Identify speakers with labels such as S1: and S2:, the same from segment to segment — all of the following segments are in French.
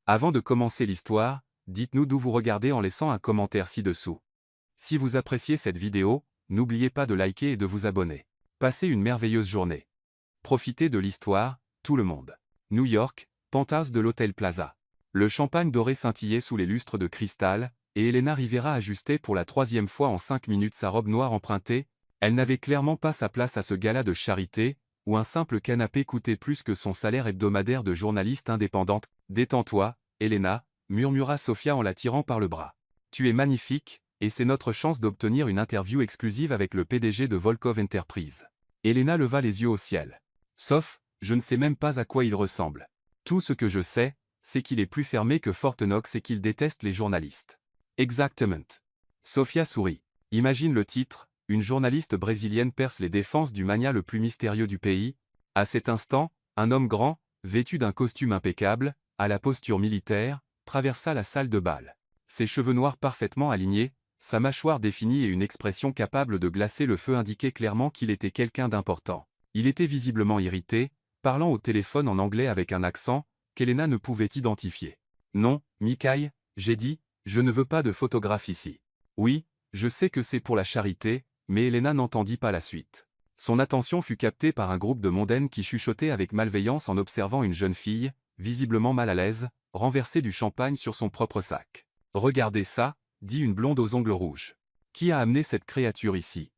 S1: Avant de commencer l'histoire, dites-nous d'où vous regardez en laissant un commentaire ci-dessous. Si vous appréciez cette vidéo, n'oubliez pas de liker et de vous abonner. Passez une merveilleuse journée. Profitez de l'histoire, tout le monde. New York, penthouse de l'Hôtel Plaza. Le champagne doré scintillait sous les lustres de cristal, et Elena Rivera ajustait pour la 3e fois en 5 minutes sa robe noire empruntée. Elle n'avait clairement pas sa place à ce gala de charité, où un simple canapé coûtait plus que son salaire hebdomadaire de journaliste indépendante. « Détends-toi, Elena », murmura Sofia en la tirant par le bras. « Tu es magnifique, et c'est notre chance d'obtenir une interview exclusive avec le PDG de Volkov Enterprises. » Elena leva les yeux au ciel. « Sauf, je ne sais même pas à quoi il ressemble. Tout ce que je sais, c'est qu'il est plus fermé que Fort Knox et qu'il déteste les journalistes. » Exactement. Sofia sourit. Imagine le titre, une journaliste brésilienne perce les défenses du magnat le plus mystérieux du pays. À cet instant, un homme grand, vêtu d'un costume impeccable, à la posture militaire, traversa la salle de bal. Ses cheveux noirs parfaitement alignés, sa mâchoire définie et une expression capable de glacer le feu indiquaient clairement qu'il était quelqu'un d'important. Il était visiblement irrité, parlant au téléphone en anglais avec un accent qu'Elena ne pouvait identifier. « Non, Mikhaï, j'ai dit, je ne veux pas de photographe ici. »« Oui, je sais que c'est pour la charité, » mais Elena n'entendit pas la suite. Son attention fut captée par un groupe de mondaines qui chuchotaient avec malveillance en observant une jeune fille, visiblement mal à l'aise, renverser du champagne sur son propre sac. « Regardez ça », dit une blonde aux ongles rouges. « Qui a amené cette créature ici ?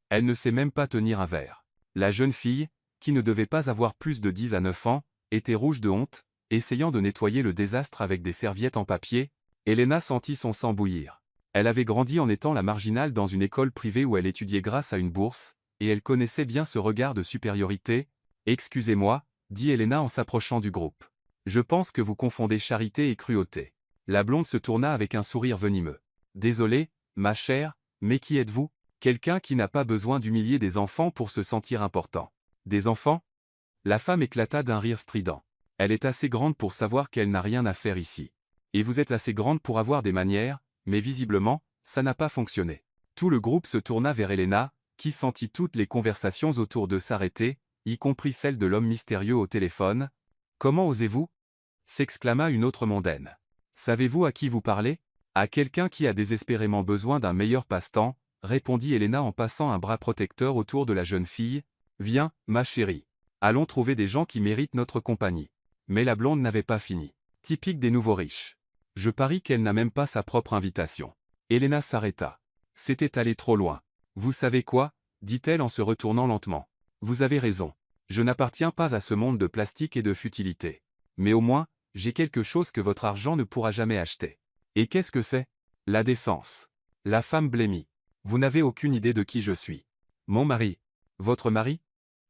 S1: Elle ne sait même pas tenir un verre. » La jeune fille, qui ne devait pas avoir plus de 10 à 9 ans, était rouge de honte, essayant de nettoyer le désastre avec des serviettes en papier. Elena sentit son sang bouillir. Elle avait grandi en étant la marginale dans une école privée où elle étudiait grâce à une bourse, et elle connaissait bien ce regard de supériorité. « Excusez-moi », dit Elena en s'approchant du groupe. « Je pense que vous confondez charité et cruauté. » La blonde se tourna avec un sourire venimeux. « Désolé, ma chère, mais qui êtes-vous ? Quelqu'un qui n'a pas besoin d'humilier des enfants pour se sentir important. »« Des enfants ?» La femme éclata d'un rire strident. « Elle est assez grande pour savoir qu'elle n'a rien à faire ici. Et vous êtes assez grande pour avoir des manières, mais visiblement, ça n'a pas fonctionné. » Tout le groupe se tourna vers Elena, qui sentit toutes les conversations autour d'eux s'arrêter, y compris celle de l'homme mystérieux au téléphone. « Comment osez-vous » s'exclama une autre mondaine. « Savez-vous à qui vous parlez ? À quelqu'un qui a désespérément besoin d'un meilleur passe-temps, » répondit Elena en passant un bras protecteur autour de la jeune fille. « Viens, ma chérie. Allons trouver des gens qui méritent notre compagnie. » Mais la blonde n'avait pas fini. Typique des nouveaux riches. Je parie qu'elle n'a même pas sa propre invitation. Elena s'arrêta. C'était allé trop loin. « Vous savez quoi ?» dit-elle en se retournant lentement. « Vous avez raison. Je n'appartiens pas à ce monde de plastique et de futilité. Mais au moins, j'ai quelque chose que votre argent ne pourra jamais acheter. » Et qu'est-ce que c'est ? La décence. La femme blêmit. « Vous n'avez aucune idée de qui je suis. »« Mon mari. »« Votre mari ?»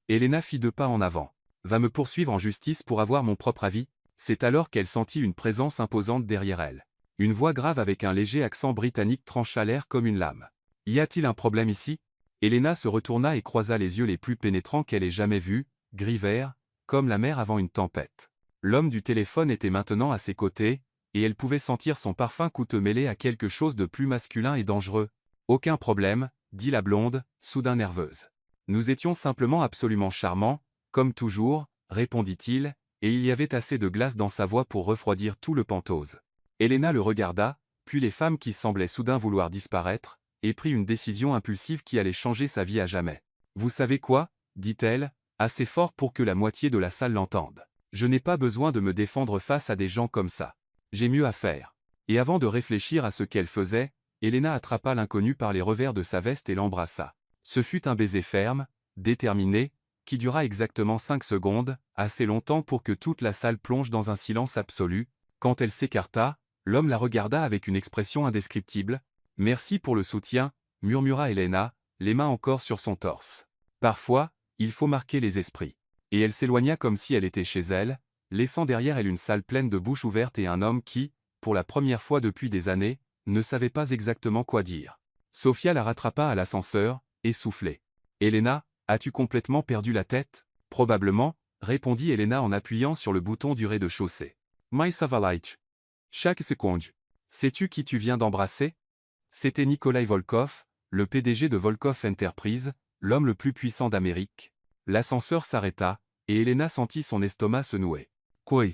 S1: Elena fit 2 pas en avant. « Va me poursuivre en justice pour avoir mon propre avis ?» C'est alors qu'elle sentit une présence imposante derrière elle. Une voix grave avec un léger accent britannique trancha l'air comme une lame. « Y a-t-il un problème ici ?» Elena se retourna et croisa les yeux les plus pénétrants qu'elle ait jamais vus, gris-vert, comme la mer avant une tempête. L'homme du téléphone était maintenant à ses côtés, et elle pouvait sentir son parfum coûteux mêlé à quelque chose de plus masculin et dangereux. « Aucun problème, » dit la blonde, soudain nerveuse. « Nous étions simplement absolument charmants, comme toujours, » répondit-il, et il y avait assez de glace dans sa voix pour refroidir tout le penthouse. Elena le regarda, puis les femmes qui semblaient soudain vouloir disparaître, et prit une décision impulsive qui allait changer sa vie à jamais. « Vous savez quoi ?» dit-elle, assez fort pour que la moitié de la salle l'entende. « Je n'ai pas besoin de me défendre face à des gens comme ça. J'ai mieux à faire. » Et avant de réfléchir à ce qu'elle faisait, Elena attrapa l'inconnu par les revers de sa veste et l'embrassa. Ce fut un baiser ferme, déterminé, qui dura exactement 5 secondes, assez longtemps pour que toute la salle plonge dans un silence absolu. Quand elle s'écarta, l'homme la regarda avec une expression indescriptible. « Merci pour le soutien », murmura Elena, les mains encore sur son torse. « Parfois, il faut marquer les esprits. » Et elle s'éloigna comme si elle était chez elle, laissant derrière elle une salle pleine de bouches ouvertes et un homme qui, pour la première fois depuis des années, ne savait pas exactement quoi dire. Sofia la rattrapa à l'ascenseur, essoufflée. « Elena, as-tu complètement perdu la tête ? » « Probablement, » répondit Elena en appuyant sur le bouton du rez-de-chaussée. « Mais ça va l'être. Chaque seconde. Sais-tu qui tu viens d'embrasser ?» C'était Nikolai Volkov, le PDG de Volkov Enterprises, l'homme le plus puissant d'Amérique. L'ascenseur s'arrêta, et Elena sentit son estomac se nouer. « Quoi ?»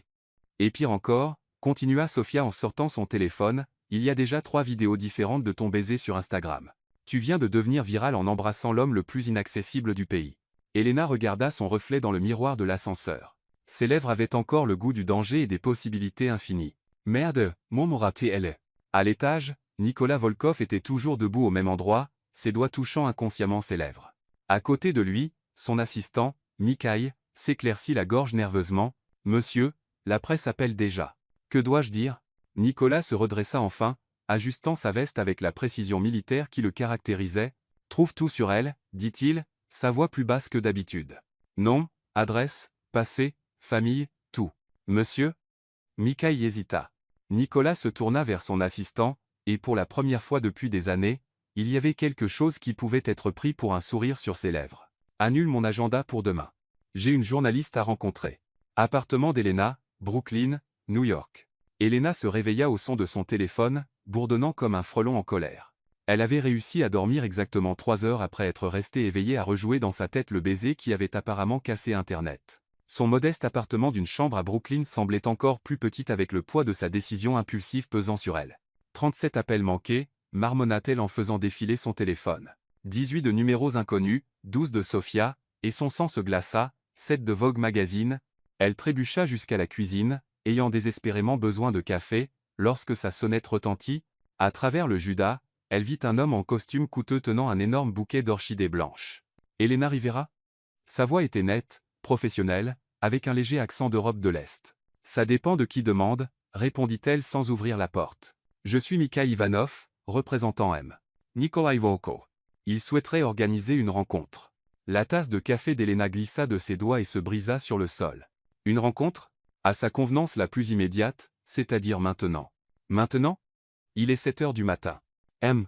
S1: Et pire encore, Continua Sofia en sortant son téléphone, il y a déjà 3 vidéos différentes de ton baiser sur Instagram. Tu viens de devenir viral en embrassant l'homme le plus inaccessible du pays. Elena regarda son reflet dans le miroir de l'ascenseur. Ses lèvres avaient encore le goût du danger et des possibilités infinies. Merde, murmura-t-elle. À l'étage, Nicolas Volkov était toujours debout au même endroit, ses doigts touchant inconsciemment ses lèvres. À côté de lui, son assistant, Mikhaïl, s'éclaircit la gorge nerveusement. « Monsieur, la presse appelle déjà. Que dois-je dire ?» Nicolas se redressa enfin, ajustant sa veste avec la précision militaire qui le caractérisait. « Trouve tout sur elle, dit-il, sa voix plus basse que d'habitude. Nom, adresse, passé, famille, tout. Monsieur ?» Mikhaïl hésita. Nicolas se tourna vers son assistant, et pour la première fois depuis des années, il y avait quelque chose qui pouvait être pris pour un sourire sur ses lèvres. « Annule mon agenda pour demain. J'ai une journaliste à rencontrer. Appartement d'Elena, Brooklyn, New York. » Elena se réveilla au son de son téléphone, bourdonnant comme un frelon en colère. Elle avait réussi à dormir exactement 3 heures après être restée éveillée à rejouer dans sa tête le baiser qui avait apparemment cassé Internet. Son modeste appartement d'une chambre à Brooklyn semblait encore plus petit avec le poids de sa décision impulsive pesant sur elle. 37 appels manqués, marmonna-t-elle en faisant défiler son téléphone. 18 de numéros inconnus, 12 de Sofia, et son sang se glaça, 7 de Vogue Magazine. Elle trébucha jusqu'à la cuisine, ayant désespérément besoin de café, lorsque sa sonnette retentit. À travers le Judas, elle vit un homme en costume coûteux tenant un énorme bouquet d'orchidées blanches. Elena Rivera? Sa voix était nette, professionnelle, avec un léger accent d'Europe de l'Est. « Ça dépend de qui demande, » répondit-elle sans ouvrir la porte. « Je suis Mikhaïl Ivanov, représentant M. Nikolai Volkov. Il souhaiterait organiser une rencontre. » La tasse de café d'Elena glissa de ses doigts et se brisa sur le sol. « Une rencontre? À sa convenance la plus immédiate, c'est-à-dire maintenant. » « Maintenant? Il est 7 heures du matin. M.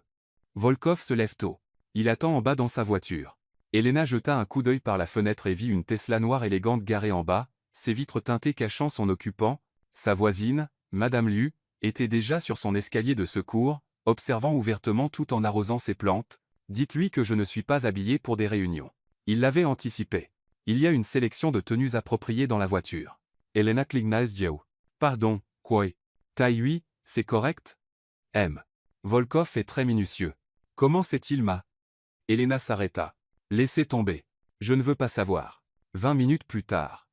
S1: Volkov se lève tôt. Il attend en bas dans sa voiture. » Elena jeta un coup d'œil par la fenêtre et vit une Tesla noire élégante garée en bas, ses vitres teintées cachant son occupant. Sa voisine, Madame Liu, était déjà sur son escalier de secours, observant ouvertement tout en arrosant ses plantes. « Dites-lui que je ne suis pas habillé pour des réunions. » Il l'avait anticipé. Il y a une sélection de tenues appropriées dans la voiture. Elena Klingnaes Dieu. Pardon, quoi? Taille 8, c'est correct? M. Volkov est très minutieux. Comment sait-il ma? Elena s'arrêta. Laissez tomber. Je ne veux pas savoir. 20 minutes plus tard.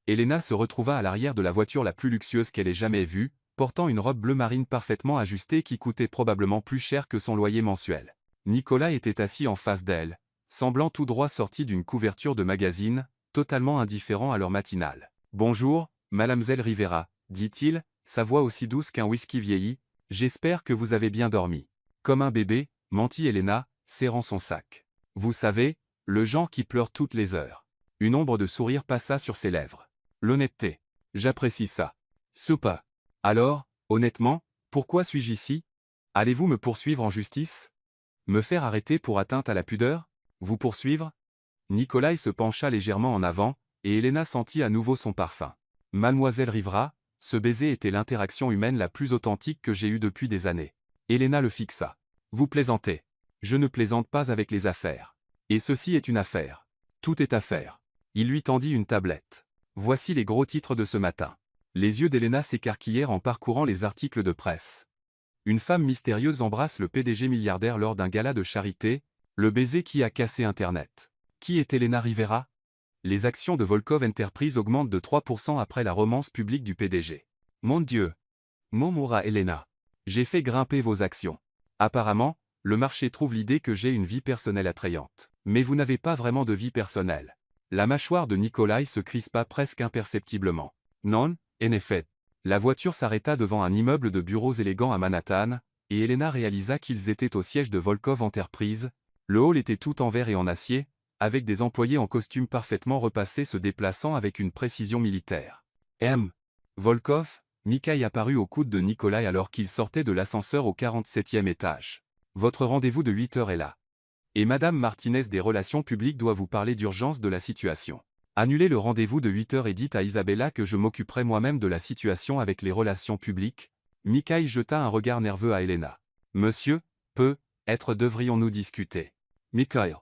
S1: Elena se retrouva à l'arrière de la voiture la plus luxueuse qu'elle ait jamais vue, portant une robe bleu marine parfaitement ajustée qui coûtait probablement plus cher que son loyer mensuel. Nicolas était assis en face d'elle, semblant tout droit sorti d'une couverture de magazine, totalement indifférent à l'heure matinale. « Bonjour, mademoiselle Rivera, » dit-il, sa voix aussi douce qu'un whisky vieilli. « J'espère que vous avez bien dormi. » Comme un bébé, mentit Elena, serrant son sac. « Vous savez, le genre qui pleure toutes les heures. » Une ombre de sourire passa sur ses lèvres. « L'honnêteté. J'apprécie ça. Soupa. Alors, honnêtement, pourquoi suis-je ici? Allez-vous me poursuivre en justice? Me faire arrêter pour atteinte à la pudeur? Vous poursuivre? » Nikolai se pencha légèrement en avant, et Elena sentit à nouveau son parfum. « Mademoiselle Rivera, ce baiser était l'interaction humaine la plus authentique que j'ai eue depuis des années. » Elena le fixa. « Vous plaisantez. Je ne plaisante pas avec les affaires. Et ceci est une affaire. Tout est affaire. » Il lui tendit une tablette. « Voici les gros titres de ce matin. » Les yeux d'Elena s'écarquillèrent en parcourant les articles de presse. Une femme mystérieuse embrasse le PDG milliardaire lors d'un gala de charité, le baiser qui a cassé Internet. Qui est Elena Rivera? Les actions de Volkov Enterprise augmentent de 3% après la romance publique du PDG. Mon Dieu! Murmura Elena. J'ai fait grimper vos actions. Apparemment, le marché trouve l'idée que j'ai une vie personnelle attrayante. Mais vous n'avez pas vraiment de vie personnelle. La mâchoire de Nikolai se crispa presque imperceptiblement. Non, en effet. La voiture s'arrêta devant un immeuble de bureaux élégants à Manhattan, et Elena réalisa qu'ils étaient au siège de Volkov Enterprise. Le hall était tout en verre et en acier, avec des employés en costume parfaitement repassés se déplaçant avec une précision militaire. M. Volkov, Mikhaïl apparut au coude de Nikolai alors qu'il sortait de l'ascenseur au 47e étage. Votre rendez-vous de 8 heures est là. Et Madame Martinez des Relations publiques doit vous parler d'urgence de la situation. Annulez le rendez-vous de 8 heures et dites à Isabella que je m'occuperai moi-même de la situation avec les relations publiques. Mikhaïl jeta un regard nerveux à Elena. Monsieur, peut-être devrions-nous discuter. Mikhaïl.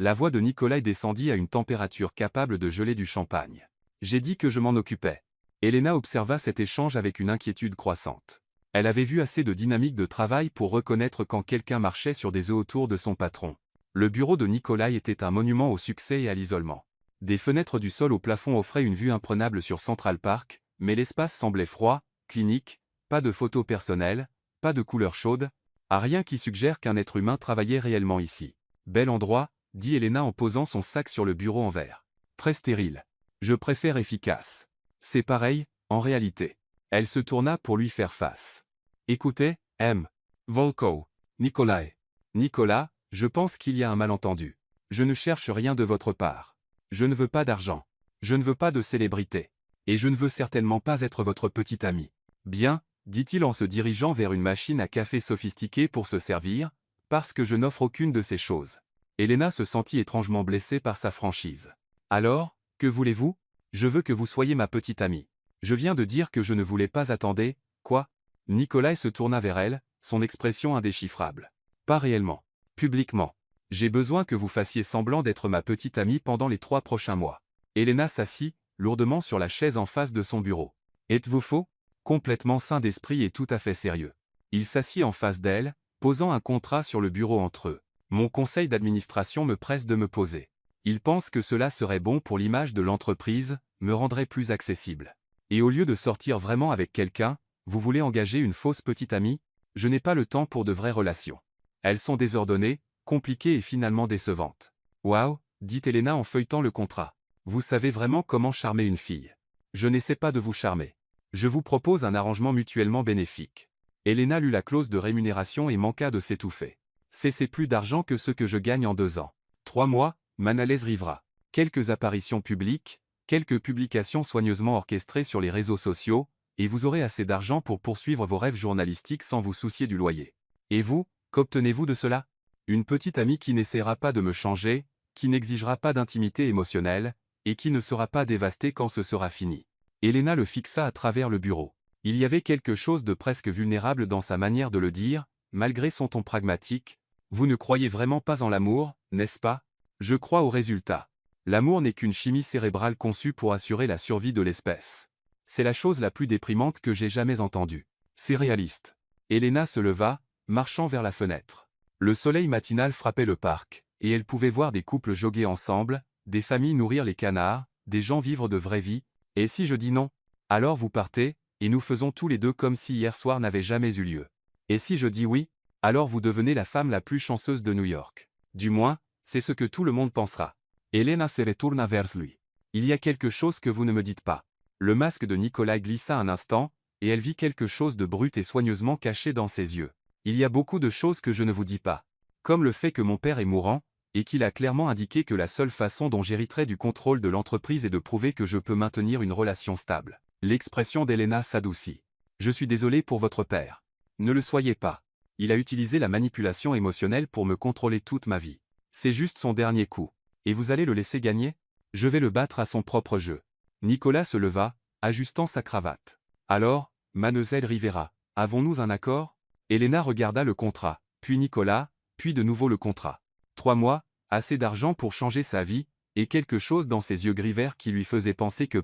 S1: La voix de Nikolai descendit à une température capable de geler du champagne. J'ai dit que je m'en occupais. Elena observa cet échange avec une inquiétude croissante. Elle avait vu assez de dynamique de travail pour reconnaître quand quelqu'un marchait sur des œufs autour de son patron. Le bureau de Nikolai était un monument au succès et à l'isolement. Des fenêtres du sol au plafond offraient une vue imprenable sur Central Park, mais l'espace semblait froid, clinique, pas de photos personnelles, pas de couleurs chaudes, rien qui suggère qu'un être humain travaillait réellement ici. Bel endroit, dit Elena en posant son sac sur le bureau en verre. Très stérile. Je préfère efficace. C'est pareil, en réalité. Elle se tourna pour lui faire face. Écoutez, M. Volko. Nikolai. Nicolas, je pense qu'il y a un malentendu. Je ne cherche rien de votre part. Je ne veux pas d'argent. Je ne veux pas de célébrité. Et je ne veux certainement pas être votre petit ami. Bien, dit-il en se dirigeant vers une machine à café sophistiquée pour se servir, parce que je n'offre aucune de ces choses. Elena se sentit étrangement blessée par sa franchise. Alors, que voulez-vous? Je veux que vous soyez ma petite amie. Je viens de dire que je ne voulais pas attendre, quoi? Nikolai se tourna vers elle, son expression indéchiffrable. Pas réellement. Publiquement. J'ai besoin que vous fassiez semblant d'être ma petite amie pendant les 3 prochains mois. Elena s'assit, lourdement sur la chaise en face de son bureau. Êtes-vous faux? Complètement sain d'esprit et tout à fait sérieux. Il s'assit en face d'elle, posant un contrat sur le bureau entre eux. Mon conseil d'administration me presse de me poser. Il pense que cela serait bon pour l'image de l'entreprise, me rendrait plus accessible. Et au lieu de sortir vraiment avec quelqu'un, vous voulez engager une fausse petite amie? Je n'ai pas le temps pour de vraies relations. Elles sont désordonnées, compliquées et finalement décevantes. Waouh, dit Elena en feuilletant le contrat. Vous savez vraiment comment charmer une fille. Je n'essaie pas de vous charmer. Je vous propose un arrangement mutuellement bénéfique. Elena lut la clause de rémunération et manqua de s'étouffer. C'est plus d'argent que ce que je gagne en 2 ans. 3 mois, Manalaise rivera. Quelques apparitions publiques, quelques publications soigneusement orchestrées sur les réseaux sociaux, et vous aurez assez d'argent pour poursuivre vos rêves journalistiques sans vous soucier du loyer. Et vous, qu'obtenez-vous de cela? Une petite amie qui n'essaiera pas de me changer, qui n'exigera pas d'intimité émotionnelle, et qui ne sera pas dévastée quand ce sera fini. Elena le fixa à travers le bureau. Il y avait quelque chose de presque vulnérable dans sa manière de le dire, malgré son ton pragmatique. Vous ne croyez vraiment pas en l'amour, n'est-ce pas? Je crois au résultat. L'amour n'est qu'une chimie cérébrale conçue pour assurer la survie de l'espèce. C'est la chose la plus déprimante que j'ai jamais entendue. C'est réaliste. Elena se leva, marchant vers la fenêtre. Le soleil matinal frappait le parc, et elle pouvait voir des couples joguer ensemble, des familles nourrir les canards, des gens vivre de vraie vie. Et si je dis non? Alors vous partez, et nous faisons tous les deux comme si hier soir n'avait jamais eu lieu. Et si je dis oui? Alors vous devenez la femme la plus chanceuse de New York. Du moins, c'est ce que tout le monde pensera. Elena se retourna vers lui. Il y a quelque chose que vous ne me dites pas. Le masque de Nicolas glissa un instant, et elle vit quelque chose de brut et soigneusement caché dans ses yeux. Il y a beaucoup de choses que je ne vous dis pas. Comme le fait que mon père est mourant, et qu'il a clairement indiqué que la seule façon dont j'hériterai du contrôle de l'entreprise est de prouver que je peux maintenir une relation stable. L'expression d'Elena s'adoucit. Je suis désolé pour votre père. Ne le soyez pas. Il a utilisé la manipulation émotionnelle pour me contrôler toute ma vie. C'est juste son dernier coup. Et vous allez le laisser gagner? Je vais le battre à son propre jeu. Nicolas se leva, ajustant sa cravate. Alors, Mademoiselle Rivera, avons-nous un accord? Elena regarda le contrat, puis Nicolas, puis de nouveau le contrat. 3 mois, assez d'argent pour changer sa vie, et quelque chose dans ses yeux gris verts qui lui faisait penser que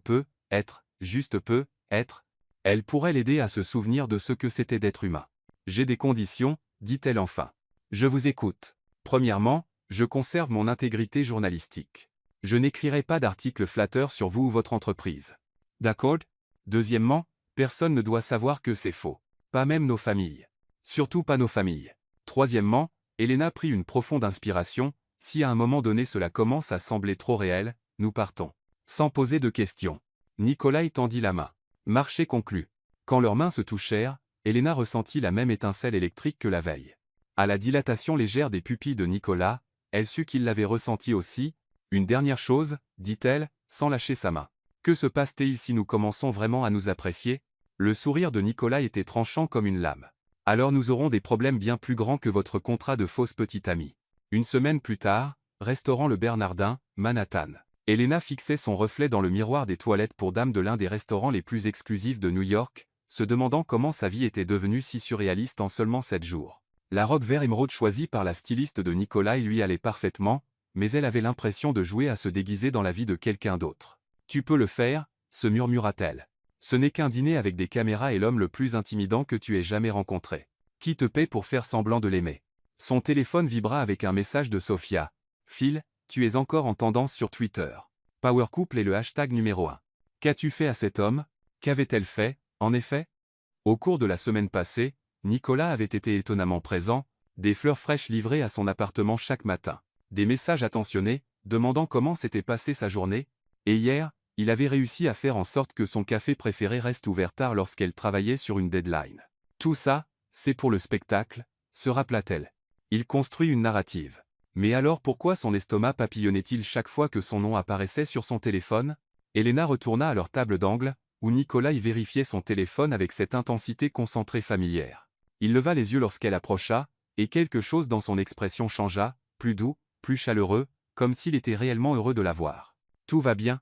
S1: juste peut, être, elle pourrait l'aider à se souvenir de ce que c'était d'être humain. J'ai des conditions, dit-elle enfin. Je vous écoute. Premièrement, je conserve mon intégrité journalistique. Je n'écrirai pas d'articles flatteurs sur vous ou votre entreprise. D'accord? Deuxièmement, personne ne doit savoir que c'est faux. Pas même nos familles. Surtout pas nos familles. Troisièmement, Elena prit une profonde inspiration. Si à un moment donné cela commence à sembler trop réel, nous partons. Sans poser de questions. Nicolas tendit la main. Marché conclu. Quand leurs mains se touchèrent, Elena ressentit la même étincelle électrique que la veille. À la dilatation légère des pupilles de Nicolas, elle sut qu'il l'avait ressenti aussi. Une dernière chose, dit-elle, sans lâcher sa main. Que se passe-t-il si nous commençons vraiment à nous apprécier? Le sourire de Nicolas était tranchant comme une lame. Alors nous aurons des problèmes bien plus grands que votre contrat de fausse petite amie. Une semaine plus tard, restaurant Le Bernardin, Manhattan. Elena fixait son reflet dans le miroir des toilettes pour dame de l'un des restaurants les plus exclusifs de New York, se demandant comment sa vie était devenue si surréaliste en seulement 7 jours. La robe vert émeraude choisie par la styliste de Nicolas lui allait parfaitement, mais elle avait l'impression de jouer à se déguiser dans la vie de quelqu'un d'autre. Tu peux le faire, se murmura-t-elle. Ce n'est qu'un dîner avec des caméras et l'homme le plus intimidant que tu aies jamais rencontré. Qui te paie pour faire semblant de l'aimer? Son téléphone vibra avec un message de Sophia. Phil, tu es encore en tendance sur Twitter. Power Couple est le hashtag numéro 1. Qu'as-tu fait à cet homme? Qu'avait-elle fait, en effet? Au cours de la semaine passée, Nicolas avait été étonnamment présent, des fleurs fraîches livrées à son appartement chaque matin, des messages attentionnés, demandant comment s'était passée sa journée, et hier, il avait réussi à faire en sorte que son café préféré reste ouvert tard lorsqu'elle travaillait sur une deadline. Tout ça, c'est pour le spectacle, se rappela-t-elle. Il construit une narrative. Mais alors pourquoi son estomac papillonnait-il chaque fois que son nom apparaissait sur son téléphone? Elena retourna à leur table d'angle, où Nicolas y vérifiait son téléphone avec cette intensité concentrée familière. Il leva les yeux lorsqu'elle approcha, et quelque chose dans son expression changea, plus doux, plus chaleureux, comme s'il était réellement heureux de la voir. « Tout va bien ?»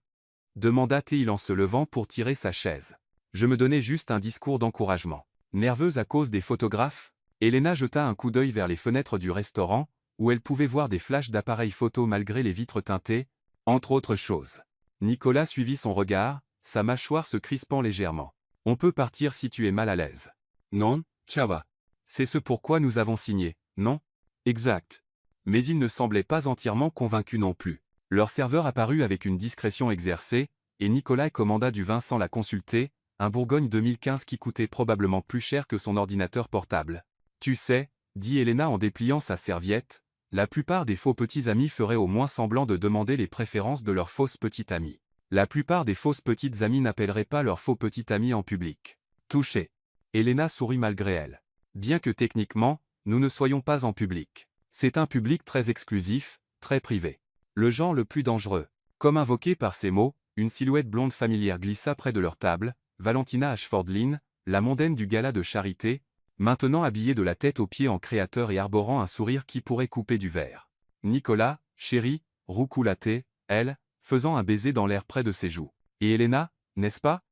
S1: demanda-t-il en se levant pour tirer sa chaise. « Je me donnais juste un discours d'encouragement. » Nerveuse à cause des photographes, Elena jeta un coup d'œil vers les fenêtres du restaurant, où elle pouvait voir des flashs d'appareils photo malgré les vitres teintées, entre autres choses. Nicolas suivit son regard, sa mâchoire se crispant légèrement. « On peut partir si tu es mal à l'aise. »« Non, ça va. C'est ce pourquoi nous avons signé, non ? » ?»« Exact. » Mais il ne semblait pas entièrement convaincu non plus. Leur serveur apparut avec une discrétion exercée, et Nicolas commanda du vin sans la consulter, un Bourgogne 2015 qui coûtait probablement plus cher que son ordinateur portable. « Tu sais, » dit Elena en dépliant sa serviette, « la plupart des faux petits amis feraient au moins semblant de demander les préférences de leur fausse petite amie. La plupart des fausses petites amies n'appelleraient pas leur faux petit ami en public. » Touché. Elena sourit malgré elle. « Bien que techniquement, nous ne soyons pas en public. C'est un public très exclusif, très privé. Le genre le plus dangereux. » Comme invoqué par ces mots, une silhouette blonde familière glissa près de leur table, Valentina Ashford-Lynn, la mondaine du gala de charité, maintenant habillée de la tête aux pieds en créateur et arborant un sourire qui pourrait couper du verre. Nicolas, chéri, roucoulaté, elle, faisant un baiser dans l'air près de ses joues. « Et Elena, n'est-ce pas?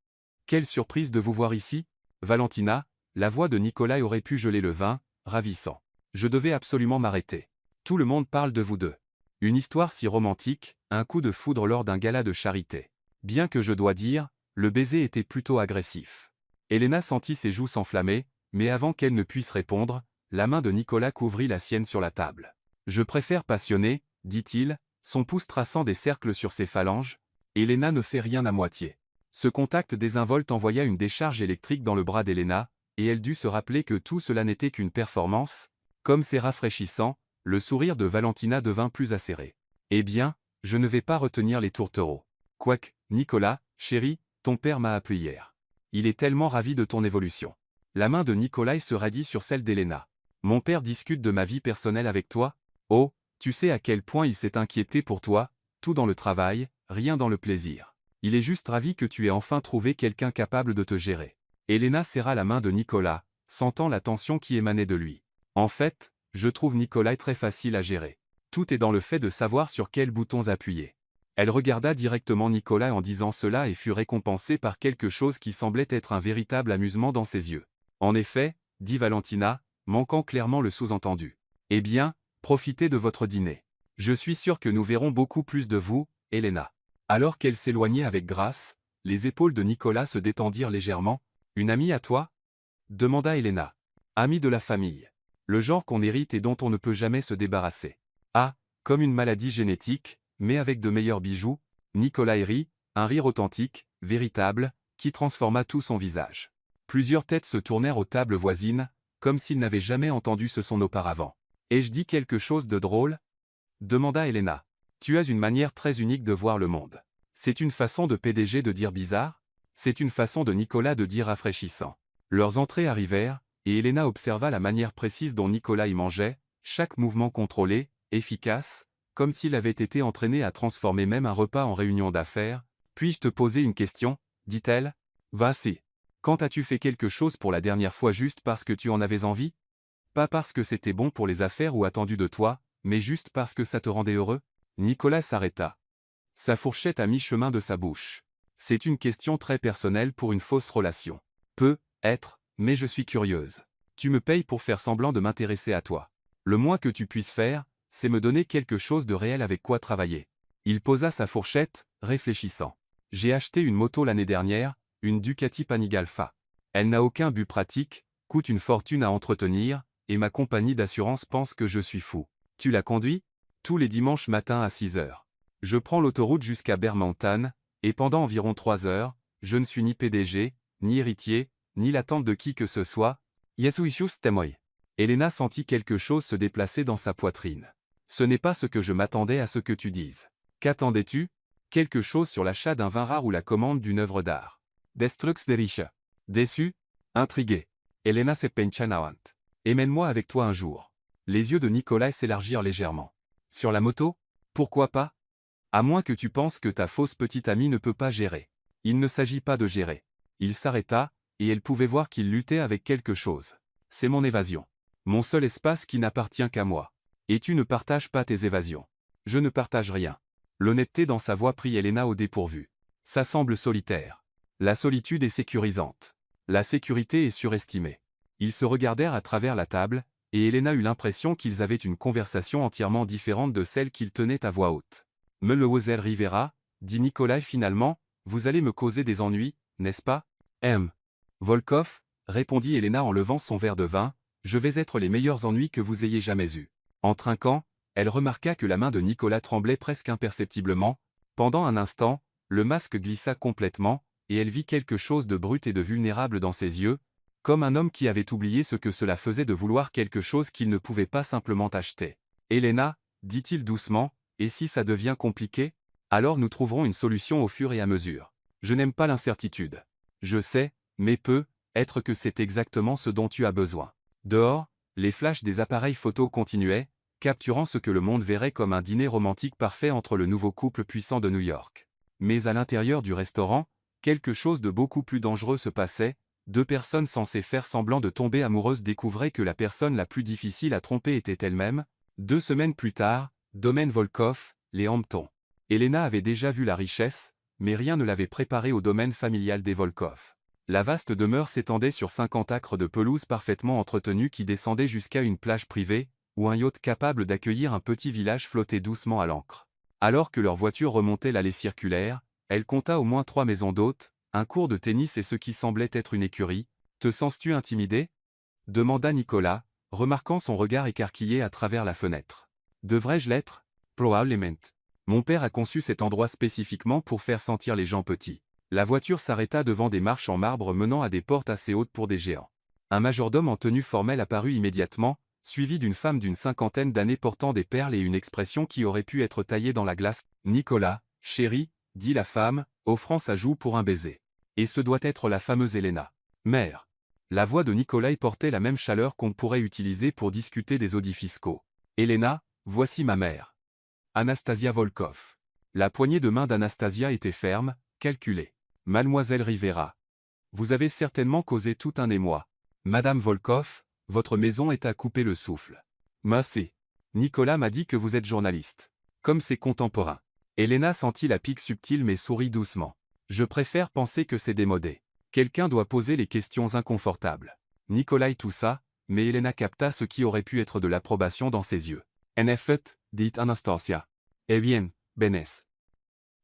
S1: Quelle surprise de vous voir ici, Valentina !» La voix de Nicolas aurait pu geler le vin, ravissant. « Je devais absolument m'arrêter. Tout le monde parle de vous deux. Une histoire si romantique, un coup de foudre lors d'un gala de charité. Bien que je dois dire, le baiser était plutôt agressif. » Elena sentit ses joues s'enflammer, mais avant qu'elle ne puisse répondre, la main de Nicolas couvrit la sienne sur la table. « Je préfère passionné, » dit-il, son pouce traçant des cercles sur ses phalanges. Elena ne fait rien à moitié. Ce contact désinvolte envoya une décharge électrique dans le bras d'Elena, et elle dut se rappeler que tout cela n'était qu'une performance. Comme c'est rafraîchissant, le sourire de Valentina devint plus acéré. « Eh bien, je ne vais pas retenir les tourtereaux. Quoique, Nicolas, chéri, ton père m'a appelé hier. Il est tellement ravi de ton évolution. » La main de Nicolas se radit sur celle d'Elena. « Mon père discute de ma vie personnelle avec toi? Oh, tu sais à quel point il s'est inquiété pour toi, tout dans le travail, rien dans le plaisir. Il est juste ravi que tu aies enfin trouvé quelqu'un capable de te gérer. » Elena serra la main de Nicolas, sentant la tension qui émanait de lui. « En fait, je trouve Nicolas très facile à gérer. Tout est dans le fait de savoir sur quels boutons appuyer. » Elle regarda directement Nicolas en disant cela et fut récompensée par quelque chose qui semblait être un véritable amusement dans ses yeux. « En effet, » dit Valentina, manquant clairement le sous-entendu. « Eh bien, profitez de votre dîner. Je suis sûr que nous verrons beaucoup plus de vous, Elena. » Alors qu'elle s'éloignait avec grâce, les épaules de Nicolas se détendirent légèrement. « Une amie à toi ?» demanda Elena. « Amie de la famille. Le genre qu'on hérite et dont on ne peut jamais se débarrasser. Ah, comme une maladie génétique, mais avec de meilleurs bijoux. » Nicolas rit, un rire authentique, véritable, qui transforma tout son visage. Plusieurs têtes se tournèrent aux tables voisines, comme s'ils n'avaient jamais entendu ce son auparavant. « Ai-je dit quelque chose de drôle ?» demanda Elena. « Tu as une manière très unique de voir le monde. C'est une façon de PDG de dire bizarre? C'est une façon de Nicolas de dire rafraîchissant. » Leurs entrées arrivèrent, et Elena observa la manière précise dont Nicolas y mangeait, chaque mouvement contrôlé, efficace, comme s'il avait été entraîné à transformer même un repas en réunion d'affaires. « Puis-je te poser une question ?» dit-elle. « Vas-y. Quand as-tu fait quelque chose pour la dernière fois juste parce que tu en avais envie? Pas parce que c'était bon pour les affaires ou attendu de toi, mais juste parce que ça te rendait heureux ?» Nicolas s'arrêta. Sa fourchette à mi-chemin de sa bouche. « C'est une question très personnelle pour une fausse relation. Peut être, mais je suis curieuse. Tu me payes pour faire semblant de m'intéresser à toi. Le moins que tu puisses faire, c'est me donner quelque chose de réel avec quoi travailler. » Il posa sa fourchette, réfléchissant. « J'ai acheté une moto l'année dernière, une Ducati Panigale. Elle n'a aucun but pratique, coûte une fortune à entretenir, et ma compagnie d'assurance pense que je suis fou. Tu la conduis? Tous les dimanches matins à 6 heures. Je prends l'autoroute jusqu'à Bermontan, et pendant environ 3 heures, je ne suis ni PDG, ni héritier, ni l'attente de qui que ce soit. Yesuishus temoy. Elena sentit quelque chose se déplacer dans sa poitrine. Ce n'est pas ce que je m'attendais à ce que tu dises. Qu'attendais-tu? Quelque chose sur l'achat d'un vin rare ou la commande d'une œuvre d'art. Destrux deriche. Déçu? Intrigué. Elena se pencha. Emmène-moi avec toi un jour. Les yeux de Nicolas s'élargirent légèrement. Sur la moto? Pourquoi pas? À moins que tu penses que ta fausse petite amie ne peut pas gérer. Il ne s'agit pas de gérer. Il s'arrêta, et elle pouvait voir qu'il luttait avec quelque chose. C'est mon évasion. Mon seul espace qui n'appartient qu'à moi. Et tu ne partages pas tes évasions. Je ne partage rien. L'honnêteté dans sa voix prit Elena au dépourvu. Ça semble solitaire. La solitude est sécurisante. La sécurité est surestimée. Ils se regardèrent à travers la table, et Elena eut l'impression qu'ils avaient une conversation entièrement différente de celle qu'ils tenaient à voix haute. Mademoiselle Rivera, dit Nicolas finalement, vous allez me causer des ennuis, n'est-ce pas? Volkov, répondit Elena en levant son verre de vin, je vais être les meilleurs ennuis que vous ayez jamais eus. En trinquant, elle remarqua que la main de Nicolas tremblait presque imperceptiblement. Pendant un instant, le masque glissa complètement, et elle vit quelque chose de brut et de vulnérable dans ses yeux, comme un homme qui avait oublié ce que cela faisait de vouloir quelque chose qu'il ne pouvait pas simplement acheter. Elena, dit-il doucement, et si ça devient compliqué? Alors nous trouverons une solution au fur et à mesure. Je n'aime pas l'incertitude. Je sais, mais peut-être que c'est exactement ce dont tu as besoin. Dehors, les flashs des appareils photo continuaient, capturant ce que le monde verrait comme un dîner romantique parfait entre le nouveau couple puissant de New York. Mais à l'intérieur du restaurant, quelque chose de beaucoup plus dangereux se passait. Deux personnes censées faire semblant de tomber amoureuses découvraient que la personne la plus difficile à tromper était elle-même. 2 semaines plus tard, domaine Volkov, les Hamptons. Elena avait déjà vu la richesse, mais rien ne l'avait préparée au domaine familial des Volkov. La vaste demeure s'étendait sur 50 acres de pelouse parfaitement entretenue qui descendait jusqu'à une plage privée, où un yacht capable d'accueillir un petit village flottait doucement à l'ancre. Alors que leur voiture remontait l'allée circulaire, elle compta au moins 3 maisons d'hôtes, un cours de tennis et ce qui semblait être une écurie. Te sens-tu intimidé? Demanda Nicolas, remarquant son regard écarquillé à travers la fenêtre. Devrais-je l'être? Probablement. Mon père a conçu cet endroit spécifiquement pour faire sentir les gens petits. La voiture s'arrêta devant des marches en marbre menant à des portes assez hautes pour des géants. Un majordome en tenue formelle apparut immédiatement, suivi d'une femme d'une 50aine d'années portant des perles et une expression qui aurait pu être taillée dans la glace. Nicolas, chérie, dit la femme, offrant sa joue pour un baiser. Et ce doit être la fameuse Elena. Mère. La voix de Nicolas portait la même chaleur qu'on pourrait utiliser pour discuter des audits fiscaux. Elena, voici ma mère. Anastasia Volkov. La poignée de main d'Anastasia était ferme, calculée. Mademoiselle Rivera. Vous avez certainement causé tout un émoi. Madame Volkov, votre maison est à couper le souffle. Merci. Nicolas m'a dit que vous êtes journaliste. Comme ses contemporains. Elena sentit la pique subtile mais sourit doucement. Je préfère penser que c'est démodé. Quelqu'un doit poser les questions inconfortables. Nicolas toussa, mais Elena capta ce qui aurait pu être de l'approbation dans ses yeux. En effet, dit Anastasia. Eh bien, Benes.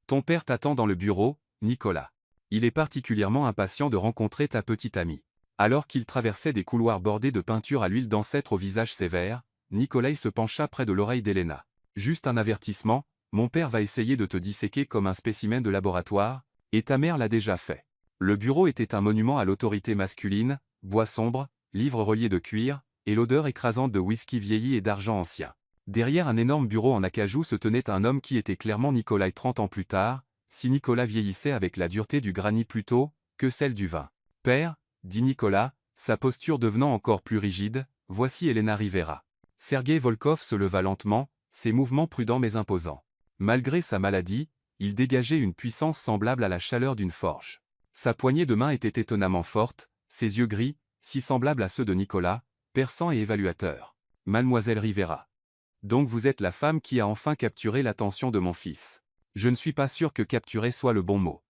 S1: Ton père t'attend dans le bureau, Nicolas. Il est particulièrement impatient de rencontrer ta petite amie. Alors qu'il traversait des couloirs bordés de peinture à l'huile d'ancêtre au visage sévère, Nicolas se pencha près de l'oreille d'Elena. Juste un avertissement, mon père va essayer de te disséquer comme un spécimen de laboratoire, et ta mère l'a déjà fait. Le bureau était un monument à l'autorité masculine, bois sombre, livres reliés de cuir, et l'odeur écrasante de whisky vieilli et d'argent ancien. Derrière un énorme bureau en acajou se tenait un homme qui était clairement Nicolas 30 ans plus tard, si Nicolas vieillissait avec la dureté du granit plutôt que celle du vin. Père, dit Nicolas, sa posture devenant encore plus rigide, voici Elena Rivera. Sergei Volkov se leva lentement, ses mouvements prudents mais imposants. Malgré sa maladie, il dégageait une puissance semblable à la chaleur d'une forge. Sa poignée de main était étonnamment forte, ses yeux gris, si semblables à ceux de Nicolas, perçants et évaluateurs. Mademoiselle Rivera. Donc vous êtes la femme qui a enfin capturé l'attention de mon fils. Je ne suis pas sûr que capturer soit le bon mot.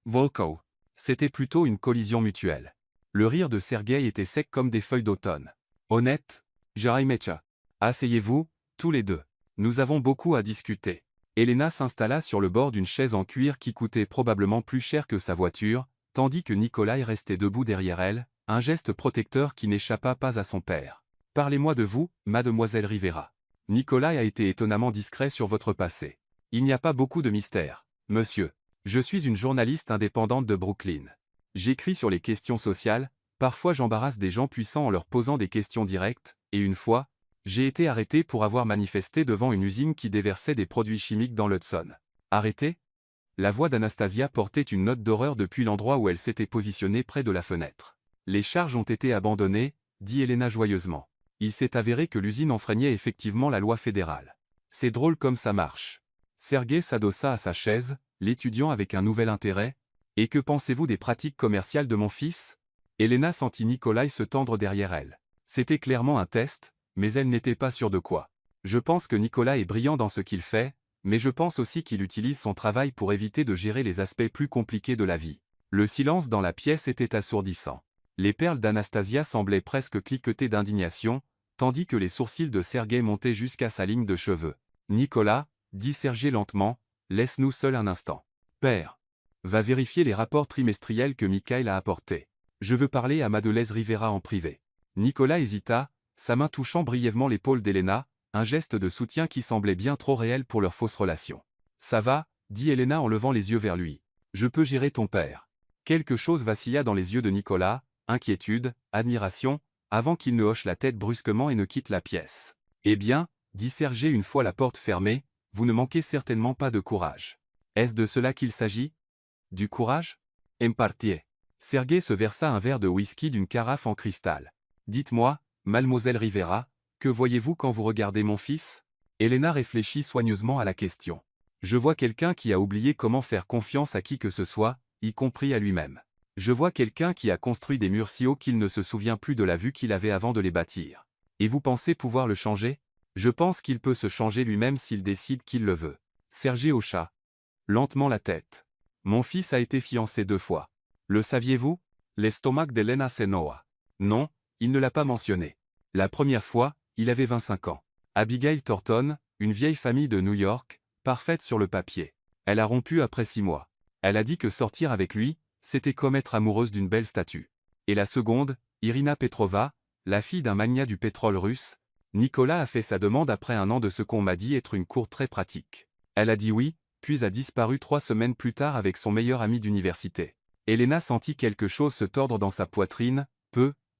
S1: Volkov. C'était plutôt une collision mutuelle. Le rire de Sergueï était sec comme des feuilles d'automne. Honnête, Jaraimecha. Asseyez-vous, tous les deux. Nous avons beaucoup à discuter. Elena s'installa sur le bord d'une chaise en cuir qui coûtait probablement plus cher que sa voiture, tandis que Nikolai restait debout derrière elle, un geste protecteur qui n'échappa pas à son père. « Parlez-moi de vous, mademoiselle Rivera. Nikolai a été étonnamment discret sur votre passé. Il n'y a pas beaucoup de mystère. Monsieur, je suis une journaliste indépendante de Brooklyn. J'écris sur les questions sociales, parfois j'embarrasse des gens puissants en leur posant des questions directes, et une fois, j'ai été arrêté pour avoir manifesté devant une usine qui déversait des produits chimiques dans l'Hudson. Arrêté ? La voix d'Anastasia portait une note d'horreur depuis l'endroit où elle s'était positionnée près de la fenêtre. Les charges ont été abandonnées, dit Elena joyeusement. Il s'est avéré que l'usine enfreignait effectivement la loi fédérale. C'est drôle comme ça marche. Sergei s'adossa à sa chaise, l'étudiant avec un nouvel intérêt. Et que pensez-vous des pratiques commerciales de mon fils ? Elena sentit Nikolai se tendre derrière elle. C'était clairement un test, mais elle n'était pas sûre de quoi. Je pense que Nikolai est brillant dans ce qu'il fait, mais je pense aussi qu'il utilise son travail pour éviter de gérer les aspects plus compliqués de la vie. Le silence dans la pièce était assourdissant. Les perles d'Anastasia semblaient presque cliqueter d'indignation, tandis que les sourcils de Sergei montaient jusqu'à sa ligne de cheveux. « Nicolas, dit Sergei lentement, laisse-nous seuls un instant. Père, va vérifier les rapports trimestriels que Mikhail a apportés. Je veux parler à Madeleine Rivera en privé. » Nicolas hésita, sa main touchant brièvement l'épaule d'Elena, un geste de soutien qui semblait bien trop réel pour leur fausse relation. « Ça va, dit Elena en levant les yeux vers lui. Je peux gérer ton père. » Quelque chose vacilla dans les yeux de Nicolas, inquiétude, admiration, avant qu'il ne hoche la tête brusquement et ne quitte la pièce. « Eh bien, dit Sergei une fois la porte fermée, vous ne manquez certainement pas de courage. Est-ce de cela qu'il s'agit ? Du courage ? Impartier. » Sergei se versa un verre de whisky d'une carafe en cristal. « Dites-moi, mademoiselle Rivera, que voyez-vous quand vous regardez mon fils ? » Elena réfléchit soigneusement à la question. « Je vois quelqu'un qui a oublié comment faire confiance à qui que ce soit, y compris à lui-même. Je vois quelqu'un qui a construit des murs si hauts qu'il ne se souvient plus de la vue qu'il avait avant de les bâtir. Et vous pensez pouvoir le changer ? Je pense qu'il peut se changer lui-même s'il décide qu'il le veut. » Sergei hocha lentement la tête. « Mon fils a été fiancé 2 fois. Le saviez-vous ? L'estomac d'Elena Senoa. Non, il ne l'a pas mentionné. La première fois, il avait 25 ans. Abigail Thornton, une vieille famille de New York, parfaite sur le papier. Elle a rompu après 6 mois. Elle a dit que sortir avec lui, c'était comme être amoureuse d'une belle statue. Et la seconde, Irina Petrova, la fille d'un magnat du pétrole russe, Nicolas a fait sa demande après 1 an de ce qu'on m'a dit être une cour très pratique. Elle a dit oui, puis a disparu 3 semaines plus tard avec son meilleur ami d'université. Elena sentit quelque chose se tordre dans sa poitrine,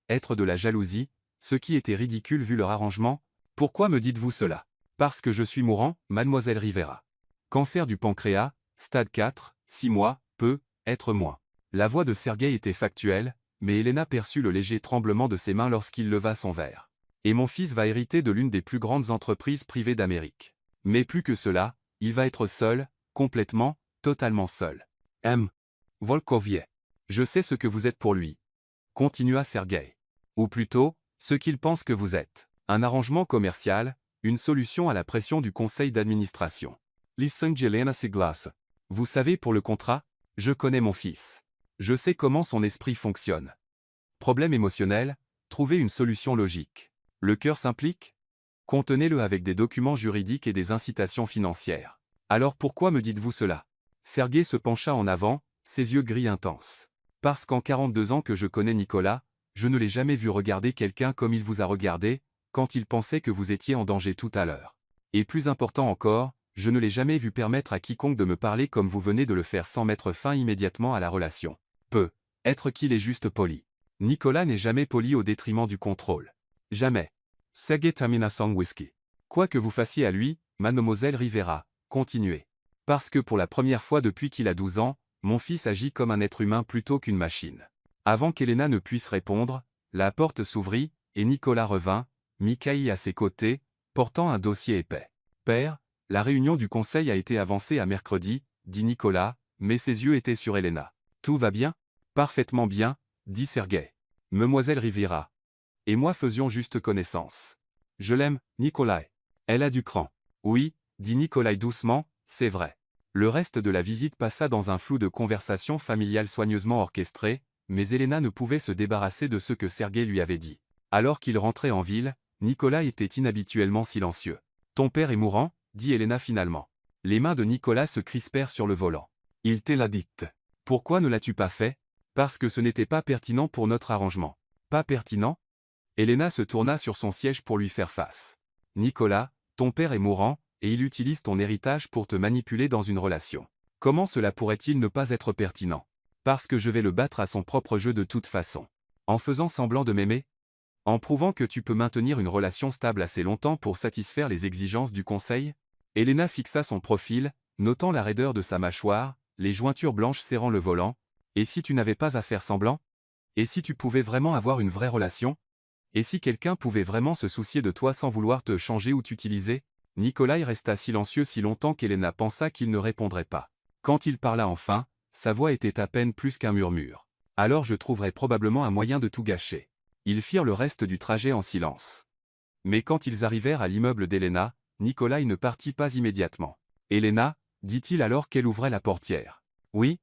S1: être de la jalousie, ce qui était ridicule vu leur arrangement. « Pourquoi me dites-vous cela ? Parce que je suis mourant, mademoiselle Rivera. Cancer du pancréas, stade 4, 6 mois, être moins. » La voix de Sergei était factuelle, mais Elena perçut le léger tremblement de ses mains lorsqu'il leva son verre. « Et mon fils va hériter de l'une des plus grandes entreprises privées d'Amérique. Mais plus que cela, il va être seul, complètement, totalement seul. M. Volkovie. Je sais ce que vous êtes pour lui. » Continua Sergei. « Ou plutôt, ce qu'il pense que vous êtes. Un arrangement commercial, une solution à la pression du conseil d'administration. Listen Jelena Siglas. Vous savez pour le contrat, je connais mon fils. Je sais comment son esprit fonctionne. Problème émotionnel, trouver une solution logique. Le cœur s'implique ? Contenez-le avec des documents juridiques et des incitations financières. Alors pourquoi me dites-vous cela ? » Sergei se pencha en avant, ses yeux gris intenses. « Parce qu'en 42 ans que je connais Nicolas, je ne l'ai jamais vu regarder quelqu'un comme il vous a regardé, quand il pensait que vous étiez en danger tout à l'heure. Et plus important encore, je ne l'ai jamais vu permettre à quiconque de me parler comme vous venez de le faire sans mettre fin immédiatement à la relation. Être qu'il est juste poli. Nicolas n'est jamais poli au détriment du contrôle. Jamais. Sergei termina son whisky. Quoi que vous fassiez à lui, mademoiselle Rivera, continuez. Parce que pour la première fois depuis qu'il a 12 ans, mon fils agit comme un être humain plutôt qu'une machine. » Avant qu'Elena ne puisse répondre, la porte s'ouvrit, et Nicolas revint, Mikhail à ses côtés, portant un dossier épais. « Père, la réunion du conseil a été avancée à mercredi, » dit Nicolas, mais ses yeux étaient sur Elena. « Tout va bien ? » « Parfaitement bien, » dit Sergei. « Mademoiselle Rivera et moi faisions juste connaissance. Je l'aime, Nikolai. Elle a du cran. » « Oui, » dit Nikolai doucement, « c'est vrai. » Le reste de la visite passa dans un flou de conversation familiale soigneusement orchestrée, mais Elena ne pouvait se débarrasser de ce que Sergei lui avait dit. Alors qu'il rentrait en ville, Nicolas était inhabituellement silencieux. « Ton père est mourant ?» dit Elena finalement. Les mains de Nicolas se crispèrent sur le volant. Il te l'a dit. Pourquoi ne l'as-tu pas fait? Parce que ce n'était pas pertinent pour notre arrangement. Pas pertinent? Elena se tourna sur son siège pour lui faire face. Nicolas, ton père est mourant, et il utilise ton héritage pour te manipuler dans une relation. Comment cela pourrait-il ne pas être pertinent? Parce que je vais le battre à son propre jeu de toute façon. En faisant semblant de m'aimer? En prouvant que tu peux maintenir une relation stable assez longtemps pour satisfaire les exigences du conseil? Elena fixa son profil, notant la raideur de sa mâchoire, les jointures blanches serrant le volant. Et si tu n'avais pas à faire semblant? Et si tu pouvais vraiment avoir une vraie relation? Et si quelqu'un pouvait vraiment se soucier de toi sans vouloir te changer ou t'utiliser? Nikolai resta silencieux si longtemps qu'Elena pensa qu'il ne répondrait pas. Quand il parla enfin, sa voix était à peine plus qu'un murmure. Alors je trouverais probablement un moyen de tout gâcher. Ils firent le reste du trajet en silence. Mais quand ils arrivèrent à l'immeuble d'Elena, Nikolai ne partit pas immédiatement. Elena, dit-il alors qu'elle ouvrait la portière. Oui?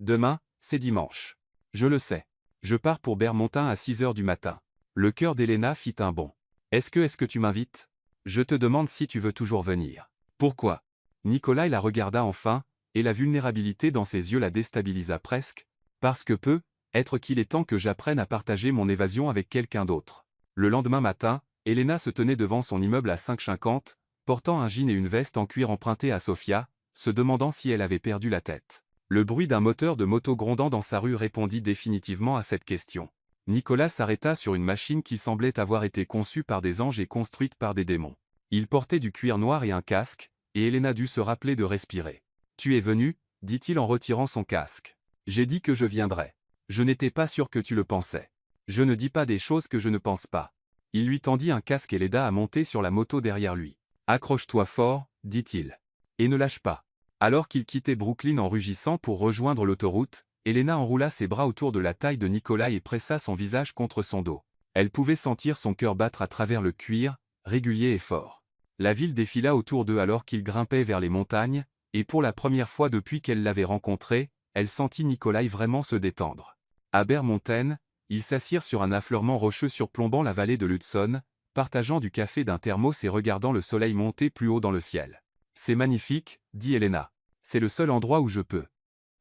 S1: Demain, c'est dimanche. Je le sais. Je pars pour Bermontin à 6 heures du matin. Le cœur d'Elena fit un bond. Est-ce que tu m'invites? Je te demande si tu veux toujours venir. Pourquoi? Nikolai la regarda enfin, et la vulnérabilité dans ses yeux la déstabilisa presque. Parce que être qu'il est temps que j'apprenne à partager mon évasion avec quelqu'un d'autre. Le lendemain matin, Elena se tenait devant son immeuble à 5,50, portant un jean et une veste en cuir empruntés à Sofia, se demandant si elle avait perdu la tête. Le bruit d'un moteur de moto grondant dans sa rue répondit définitivement à cette question. Nicolas s'arrêta sur une machine qui semblait avoir été conçue par des anges et construite par des démons. Il portait du cuir noir et un casque, et Elena dut se rappeler de respirer. « Tu es venu ?» dit-il en retirant son casque. « J'ai dit que je viendrais. Je n'étais pas sûr que tu le pensais. Je ne dis pas des choses que je ne pense pas. » Il lui tendit un casque et l'aida à monter sur la moto derrière lui. « Accroche-toi fort, dit-il. Et ne lâche pas. » Alors qu'il quittait Brooklyn en rugissant pour rejoindre l'autoroute, Elena enroula ses bras autour de la taille de Nicolas et pressa son visage contre son dos. Elle pouvait sentir son cœur battre à travers le cuir, régulier et fort. La ville défila autour d'eux alors qu'ils grimpaient vers les montagnes, et pour la première fois depuis qu'elle l'avait rencontré, elle sentit Nicolas vraiment se détendre. À Bermonten, ils s'assirent sur un affleurement rocheux surplombant la vallée de l'Hudson, partageant du café d'un thermos et regardant le soleil monter plus haut dans le ciel. « C'est magnifique, dit Elena. C'est le seul endroit où je peux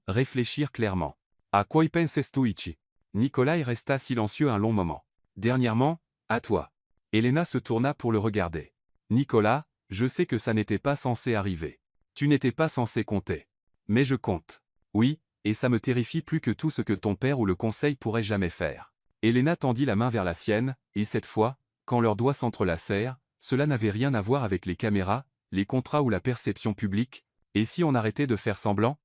S1: réfléchir clairement. À quoi y penses-tu ici? » Nikolai resta silencieux un long moment. Dernièrement, à toi. Elena se tourna pour le regarder. Nicolas, je sais que ça n'était pas censé arriver. Tu n'étais pas censé compter. Mais je compte. Oui, et ça me terrifie plus que tout ce que ton père ou le conseil pourrait jamais faire. Elena tendit la main vers la sienne, et cette fois, quand leurs doigts s'entrelacèrent, cela n'avait rien à voir avec les caméras, les contrats ou la perception publique. Et si on arrêtait de faire semblant?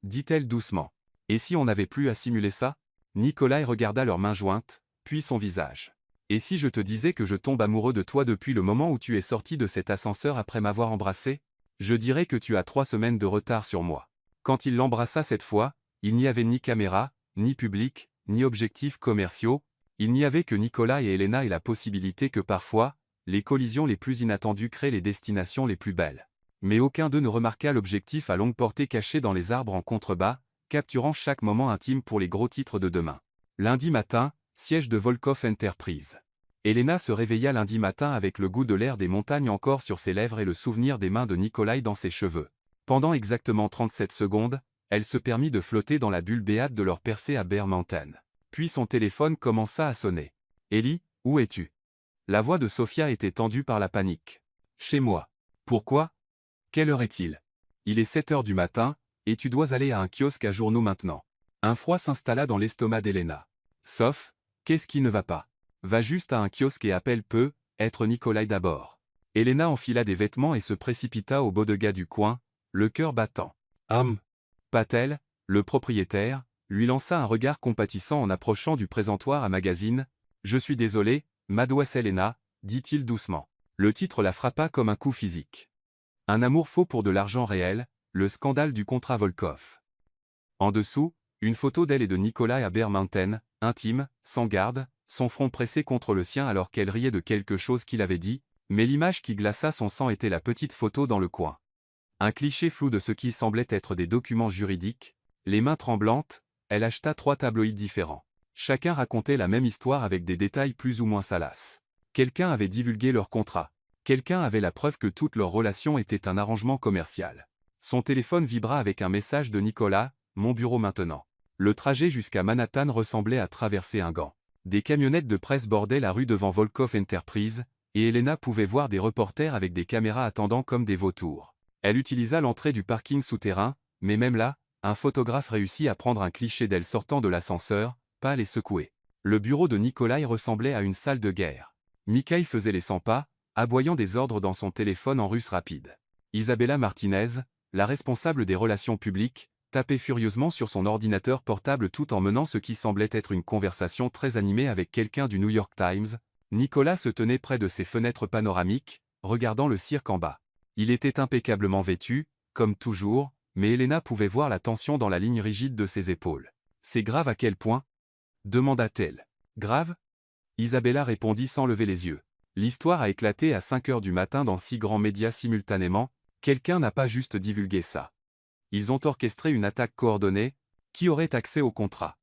S1: Dit-elle doucement. Et si on n'avait plus à simuler ça? Nikolai regarda leurs mains jointes, puis son visage. Et si je te disais que je tombe amoureux de toi depuis le moment où tu es sorti de cet ascenseur après m'avoir embrassé? Je dirais que tu as 3 semaines de retard sur moi. Quand il l'embrassa cette fois, il n'y avait ni caméra, ni public, ni objectifs commerciaux, il n'y avait que Nicolas et Elena et la possibilité que parfois, les collisions les plus inattendues créent les destinations les plus belles. Mais aucun d'eux ne remarqua l'objectif à longue portée caché dans les arbres en contrebas, capturant chaque moment intime pour les gros titres de demain. Lundi matin, siège de Volkov Enterprise. Elena se réveilla lundi matin avec le goût de l'air des montagnes encore sur ses lèvres et le souvenir des mains de Nikolai dans ses cheveux. Pendant exactement 37 secondes, elle se permit de flotter dans la bulle béate de leur percée à Bermonten. Puis son téléphone commença à sonner. « Ellie, où es-tu » La voix de Sofia était tendue par la panique. « Chez moi. Pourquoi ? Quelle heure est-il ? Il est 7 heures du matin, et tu dois aller à un kiosque à journaux maintenant. » Un froid s'installa dans l'estomac d'Elena. « Sauf, qu'est-ce qui ne va pas ? Va juste à un kiosque et appelle être Nikolai d'abord. » Elena enfila des vêtements et se précipita au bodega du coin, le cœur battant. Patel, le propriétaire, lui lança un regard compatissant en approchant du présentoir à magazine. « Je suis désolé, mademoiselle Elena, dit-il doucement. Le titre la frappa comme un coup physique. Un amour faux pour de l'argent réel, le scandale du contrat Volkov. En dessous, une photo d'elle et de Nicolas à Bermonten, intime, sans garde, son front pressé contre le sien alors qu'elle riait de quelque chose qu'il avait dit, mais l'image qui glaça son sang était la petite photo dans le coin. Un cliché flou de ce qui semblait être des documents juridiques, les mains tremblantes, elle acheta 3 tabloïds différents. Chacun racontait la même histoire avec des détails plus ou moins salaces. Quelqu'un avait divulgué leur contrat. Quelqu'un avait la preuve que toute leur relation était un arrangement commercial. Son téléphone vibra avec un message de Nicolas, « Mon bureau maintenant ». Le trajet jusqu'à Manhattan ressemblait à traverser un gant. Des camionnettes de presse bordaient la rue devant Volkov Enterprise, et Elena pouvait voir des reporters avec des caméras attendant comme des vautours. Elle utilisa l'entrée du parking souterrain, mais même là, un photographe réussit à prendre un cliché d'elle sortant de l'ascenseur, pâle et secouée. Le bureau de Nikolai ressemblait à une salle de guerre. Mikhail faisait les 100 pas, aboyant des ordres dans son téléphone en russe rapide. Isabella Martinez, la responsable des relations publiques, tapait furieusement sur son ordinateur portable tout en menant ce qui semblait être une conversation très animée avec quelqu'un du New York Times. Nicolas se tenait près de ses fenêtres panoramiques, regardant le cirque en bas. Il était impeccablement vêtu, comme toujours, mais Elena pouvait voir la tension dans la ligne rigide de ses épaules. « C'est grave à quel point ?» demanda-t-elle. « Grave ?» Isabella répondit sans lever les yeux. L'histoire a éclaté à 5 heures du matin dans 6 grands médias simultanément. Quelqu'un n'a pas juste divulgué ça. Ils ont orchestré une attaque coordonnée. Qui aurait accès au contrat?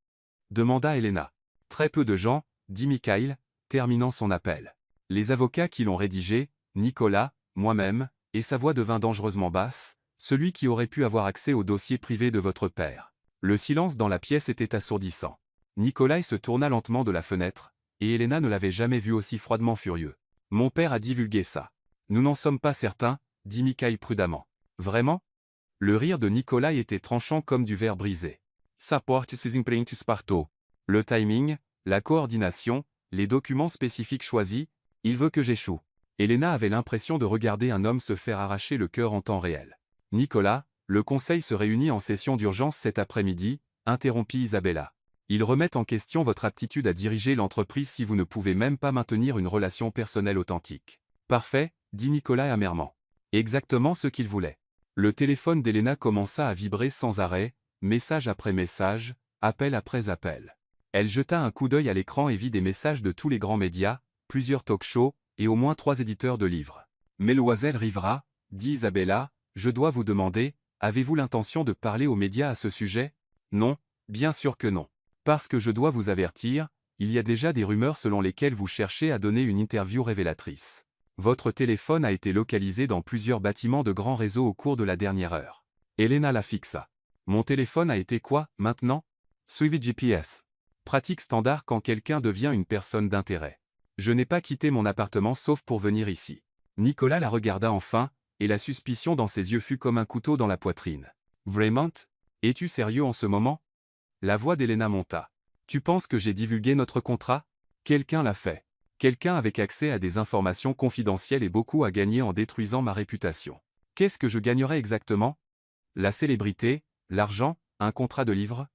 S1: Demanda Elena. Très peu de gens, dit Mikhail, terminant son appel. Les avocats qui l'ont rédigé, Nicolas, moi-même, et sa voix devint dangereusement basse, celui qui aurait pu avoir accès au dossier privé de votre père. Le silence dans la pièce était assourdissant. Nikolai se tourna lentement de la fenêtre, et Elena ne l'avait jamais vu aussi froidement furieux. Mon père a divulgué ça. Nous n'en sommes pas certains, dit Mikhail prudemment. Vraiment? Le rire de Nikolai était tranchant comme du verre brisé. Ça porte ses imprints partout. Le timing, la coordination, les documents spécifiques choisis, il veut que j'échoue. Elena avait l'impression de regarder un homme se faire arracher le cœur en temps réel. Nicolas, le conseil se réunit en session d'urgence cet après-midi, interrompit Isabella. Ils remettent en question votre aptitude à diriger l'entreprise si vous ne pouvez même pas maintenir une relation personnelle authentique. Parfait, dit Nicolas amèrement. Exactement ce qu'il voulait. Le téléphone d'Elena commença à vibrer sans arrêt, message après message, appel après appel. Elle jeta un coup d'œil à l'écran et vit des messages de tous les grands médias, plusieurs talk-shows, et au moins 3 éditeurs de livres. « Mademoiselle Rivera, dit Isabella, je dois vous demander, avez-vous l'intention de parler aux médias à ce sujet? Non, bien sûr que non. Parce que je dois vous avertir, il y a déjà des rumeurs selon lesquelles vous cherchez à donner une interview révélatrice. Votre téléphone a été localisé dans plusieurs bâtiments de grands réseaux au cours de la dernière heure. » Elena la fixa. « Mon téléphone a été quoi, maintenant? Suivi GPS. Pratique standard quand quelqu'un devient une personne d'intérêt. Je n'ai pas quitté mon appartement sauf pour venir ici. » Nicolas la regarda enfin, et la suspicion dans ses yeux fut comme un couteau dans la poitrine. « Vraiment? Es-tu sérieux en ce moment? » La voix d'Elena monta. « Tu penses que j'ai divulgué notre contrat? Quelqu'un l'a fait. Quelqu'un avec accès à des informations confidentielles et beaucoup à gagner en détruisant ma réputation. Qu'est-ce que je gagnerais exactement? La célébrité, l'argent, un contrat de livre?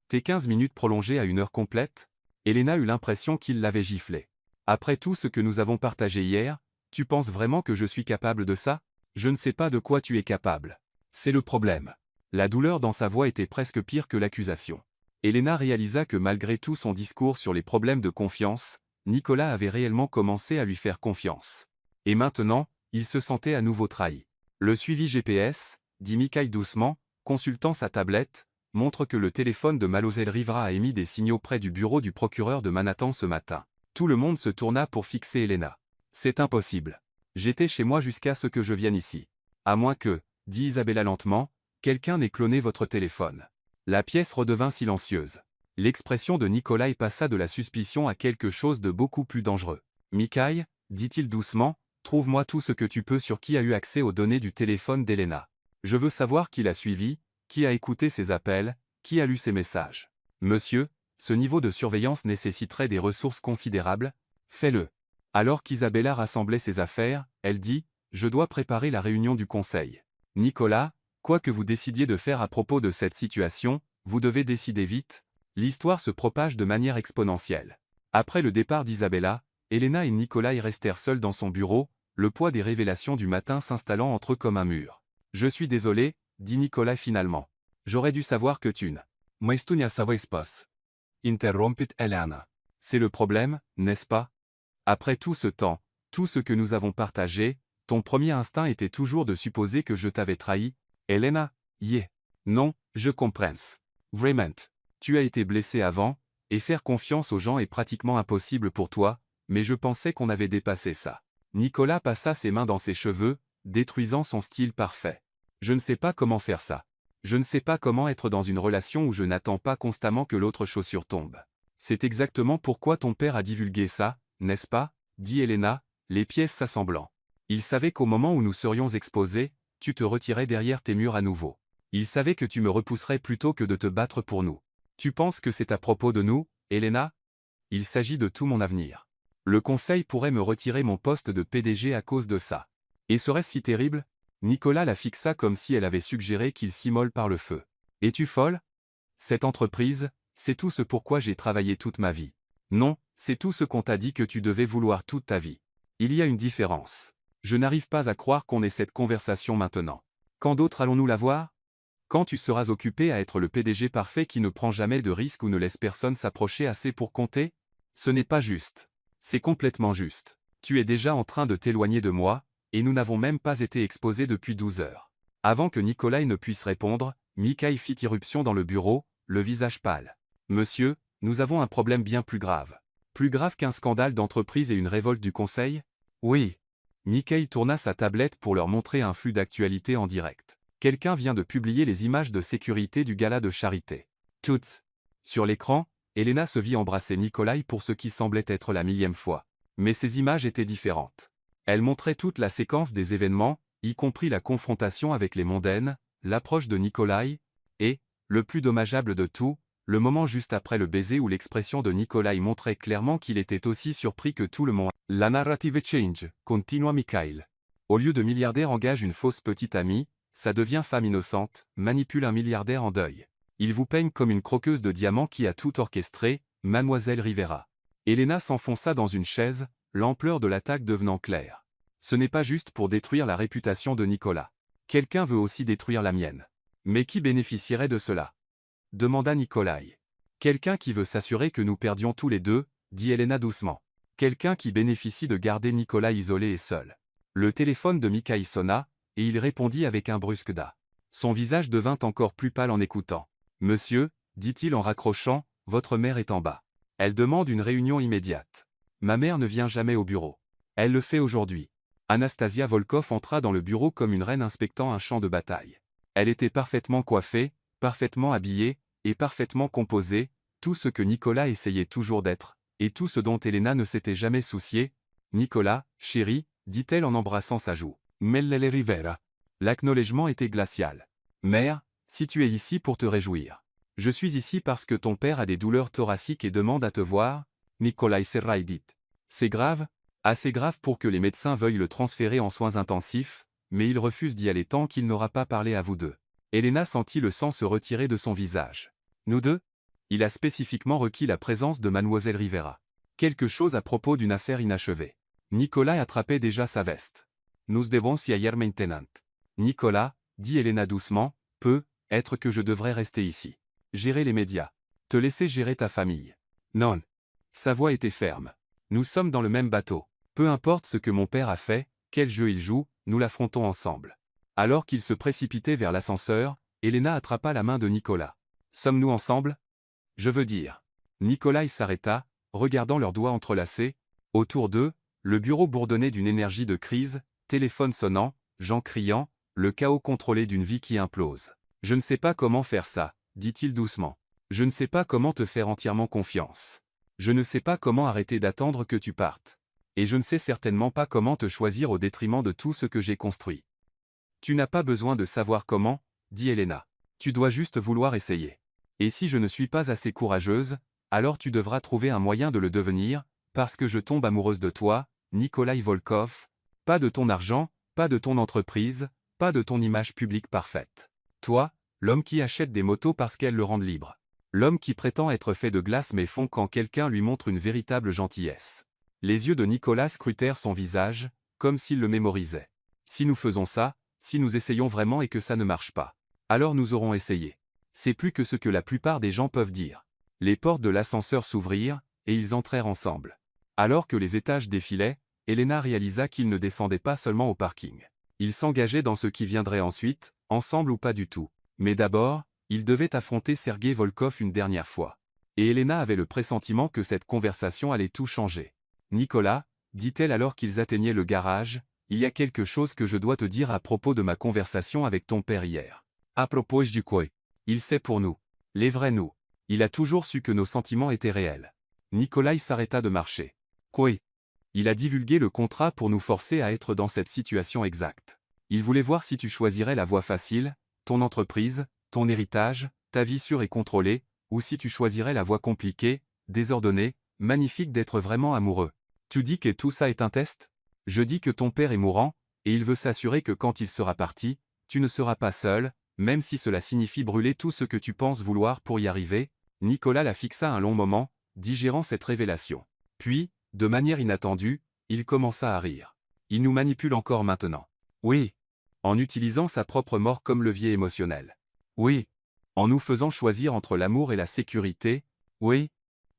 S1: Tes 15 minutes prolongées à 1 heure complète? » Elena eut l'impression qu'il l'avait giflé. « Après tout ce que nous avons partagé hier, tu penses vraiment que je suis capable de ça? Je ne sais pas de quoi tu es capable. C'est le problème. » La douleur dans sa voix était presque pire que l'accusation. Elena réalisa que malgré tout son discours sur les problèmes de confiance, Nicolas avait réellement commencé à lui faire confiance. Et maintenant, il se sentait à nouveau trahi. Le suivi GPS, dit Mikhail doucement, consultant sa tablette, montre que le téléphone de Mademoiselle Rivera a émis des signaux près du bureau du procureur de Manhattan ce matin. Tout le monde se tourna pour fixer Elena. C'est impossible. J'étais chez moi jusqu'à ce que je vienne ici. À moins que, dit Isabella lentement, quelqu'un n'ait cloné votre téléphone. La pièce redevint silencieuse. L'expression de Nikolai passa de la suspicion à quelque chose de beaucoup plus dangereux. « Mikhail, dit-il doucement, trouve-moi tout ce que tu peux sur qui a eu accès aux données du téléphone d'Elena. Je veux savoir qui l'a suivi, qui a écouté ses appels, qui a lu ses messages. Monsieur, ce niveau de surveillance nécessiterait des ressources considérables, fais-le. » Alors qu'Isabella rassemblait ses affaires, elle dit, « Je dois préparer la réunion du conseil. Nicolas, quoi que vous décidiez de faire à propos de cette situation, vous devez décider vite. » L'histoire se propage de manière exponentielle. Après le départ d'Isabella, Elena et Nikolai restèrent seuls dans son bureau, le poids des révélations du matin s'installant entre eux comme un mur. « Je suis désolé, dit Nikolai finalement. J'aurais dû savoir que tu ne. Mais tu ne savais pas. Interrompit Elena. C'est le problème, n'est-ce pas? Après tout ce temps, tout ce que nous avons partagé, ton premier instinct était toujours de supposer que je t'avais trahi. Elena, yeah. Non, je comprends. Vraiment. Tu as été blessé avant, et faire confiance aux gens est pratiquement impossible pour toi, mais je pensais qu'on avait dépassé ça. » Nicolas passa ses mains dans ses cheveux, détruisant son style parfait. Je ne sais pas comment faire ça. Je ne sais pas comment être dans une relation où je n'attends pas constamment que l'autre chaussure tombe. C'est exactement pourquoi ton père a divulgué ça, n'est-ce pas? Dit Elena, les pièces s'assemblant. Il savait qu'au moment où nous serions exposés, tu te retirais derrière tes murs à nouveau. Il savait que tu me repousserais plutôt que de te battre pour nous. Tu penses que c'est à propos de nous, Elena? Il s'agit de tout mon avenir. Le conseil pourrait me retirer mon poste de PDG à cause de ça. Et serait-ce si terrible? Nicolas la fixa comme si elle avait suggéré qu'il s'immole par le feu. Es-tu folle? Cette entreprise, c'est tout ce pourquoi j'ai travaillé toute ma vie. Non, c'est tout ce qu'on t'a dit que tu devais vouloir toute ta vie. Il y a une différence. Je n'arrive pas à croire qu'on ait cette conversation maintenant. Quand d'autres allons-nous la voir? Quand tu seras occupé à être le PDG parfait qui ne prend jamais de risques ou ne laisse personne s'approcher assez pour compter? Ce n'est pas juste. C'est complètement juste. Tu es déjà en train de t'éloigner de moi, et nous n'avons même pas été exposés depuis 12 heures. Avant que Nicolas ne puisse répondre, Mikhail fit irruption dans le bureau, le visage pâle. Monsieur, nous avons un problème bien plus grave. Plus grave qu'un scandale d'entreprise et une révolte du conseil? Oui. Mikhail tourna sa tablette pour leur montrer un flux d'actualité en direct. Quelqu'un vient de publier les images de sécurité du gala de charité. Toutes. Sur l'écran, Elena se vit embrasser Nikolai pour ce qui semblait être la 1000e fois. Mais ces images étaient différentes. Elles montraient toute la séquence des événements, y compris la confrontation avec les mondaines, l'approche de Nikolai, et, le plus dommageable de tout, le moment juste après le baiser où l'expression de Nikolai montrait clairement qu'il était aussi surpris que tout le monde. La narrative change, continua Mikhail. Au lieu de milliardaire engage une fausse petite amie, ça devient femme innocente, manipule un milliardaire en deuil. Il vous peigne comme une croqueuse de diamants qui a tout orchestré, Mademoiselle Rivera. Elena s'enfonça dans une chaise, l'ampleur de l'attaque devenant claire. Ce n'est pas juste pour détruire la réputation de Nicolas. Quelqu'un veut aussi détruire la mienne. Mais qui bénéficierait de cela? Demanda Nikolai. Quelqu'un qui veut s'assurer que nous perdions tous les deux, dit Elena doucement. Quelqu'un qui bénéficie de garder Nicolas isolé et seul. Le téléphone de Mikhail sonna, et il répondit avec un brusque da. Son visage devint encore plus pâle en écoutant. Monsieur, dit-il en raccrochant, votre mère est en bas. Elle demande une réunion immédiate. Ma mère ne vient jamais au bureau. Elle le fait aujourd'hui. Anastasia Volkov entra dans le bureau comme une reine inspectant un champ de bataille. Elle était parfaitement coiffée, parfaitement habillée, et parfaitement composée, tout ce que Nicolas essayait toujours d'être, et tout ce dont Elena ne s'était jamais souciée. Nicolas, chéri, dit-elle en embrassant sa joue. Mellele Rivera. L'acknowledgement était glacial. Mère, si tu es ici pour te réjouir. Je suis ici parce que ton père a des douleurs thoraciques et demande à te voir, Nikolai Serrai dit. C'est grave? Assez grave pour que les médecins veuillent le transférer en soins intensifs, mais il refuse d'y aller tant qu'il n'aura pas parlé à vous deux. Elena sentit le sang se retirer de son visage. Nous deux? Il a spécifiquement requis la présence de Mademoiselle Rivera. Quelque chose à propos d'une affaire inachevée. Nicolas attrapait déjà sa veste. Nous devons y aller maintenant. Nicolas, dit Elena doucement, peut être que je devrais rester ici. Gérer les médias. Te laisser gérer ta famille. Non. Sa voix était ferme. Nous sommes dans le même bateau. Peu importe ce que mon père a fait, quel jeu il joue, nous l'affrontons ensemble. Alors qu'il se précipitait vers l'ascenseur, Elena attrapa la main de Nicolas. Sommes-nous ensemble? Je veux dire. Nicolas s'arrêta, regardant leurs doigts entrelacés. Autour d'eux, le bureau bourdonnait d'une énergie de crise, téléphone sonnant, gens criant, le chaos contrôlé d'une vie qui implose. Je ne sais pas comment faire ça, dit-il doucement. Je ne sais pas comment te faire entièrement confiance. Je ne sais pas comment arrêter d'attendre que tu partes. Et je ne sais certainement pas comment te choisir au détriment de tout ce que j'ai construit. Tu n'as pas besoin de savoir comment, dit Elena. Tu dois juste vouloir essayer. Et si je ne suis pas assez courageuse, alors tu devras trouver un moyen de le devenir, parce que je tombe amoureuse de toi, Nikolai Volkov, pas de ton argent, pas de ton entreprise, pas de ton image publique parfaite. Toi, l'homme qui achète des motos parce qu'elles le rendent libre. L'homme qui prétend être fait de glace mais fond quand quelqu'un lui montre une véritable gentillesse. Les yeux de Nicolas scrutèrent son visage, comme s'il le mémorisait. Si nous faisons ça, si nous essayons vraiment et que ça ne marche pas, alors nous aurons essayé. C'est plus que ce que la plupart des gens peuvent dire. Les portes de l'ascenseur s'ouvrirent, et ils entrèrent ensemble. Alors que les étages défilaient, Elena réalisa qu'ils ne descendaient pas seulement au parking. Ils s'engageaient dans ce qui viendrait ensuite, ensemble ou pas du tout. Mais d'abord, ils devaient affronter Sergei Volkov une dernière fois. Et Elena avait le pressentiment que cette conversation allait tout changer. Nicolas, dit-elle alors qu'ils atteignaient le garage, il y a quelque chose que je dois te dire à propos de ma conversation avec ton père hier. À propos du quoi? Il sait pour nous. Les vrais nous. Il a toujours su que nos sentiments étaient réels. Nikolai s'arrêta de marcher. Quoi? Il a divulgué le contrat pour nous forcer à être dans cette situation exacte. Il voulait voir si tu choisirais la voie facile, ton entreprise, ton héritage, ta vie sûre et contrôlée, ou si tu choisirais la voie compliquée, désordonnée, magnifique d'être vraiment amoureux. Tu dis que tout ça est un test? Je dis que ton père est mourant, et il veut s'assurer que quand il sera parti, tu ne seras pas seul, même si cela signifie brûler tout ce que tu penses vouloir pour y arriver. Nicolas la fixa un long moment, digérant cette révélation. Puis, de manière inattendue, il commença à rire. Il nous manipule encore maintenant. Oui. En utilisant sa propre mort comme levier émotionnel. Oui. En nous faisant choisir entre l'amour et la sécurité. Oui.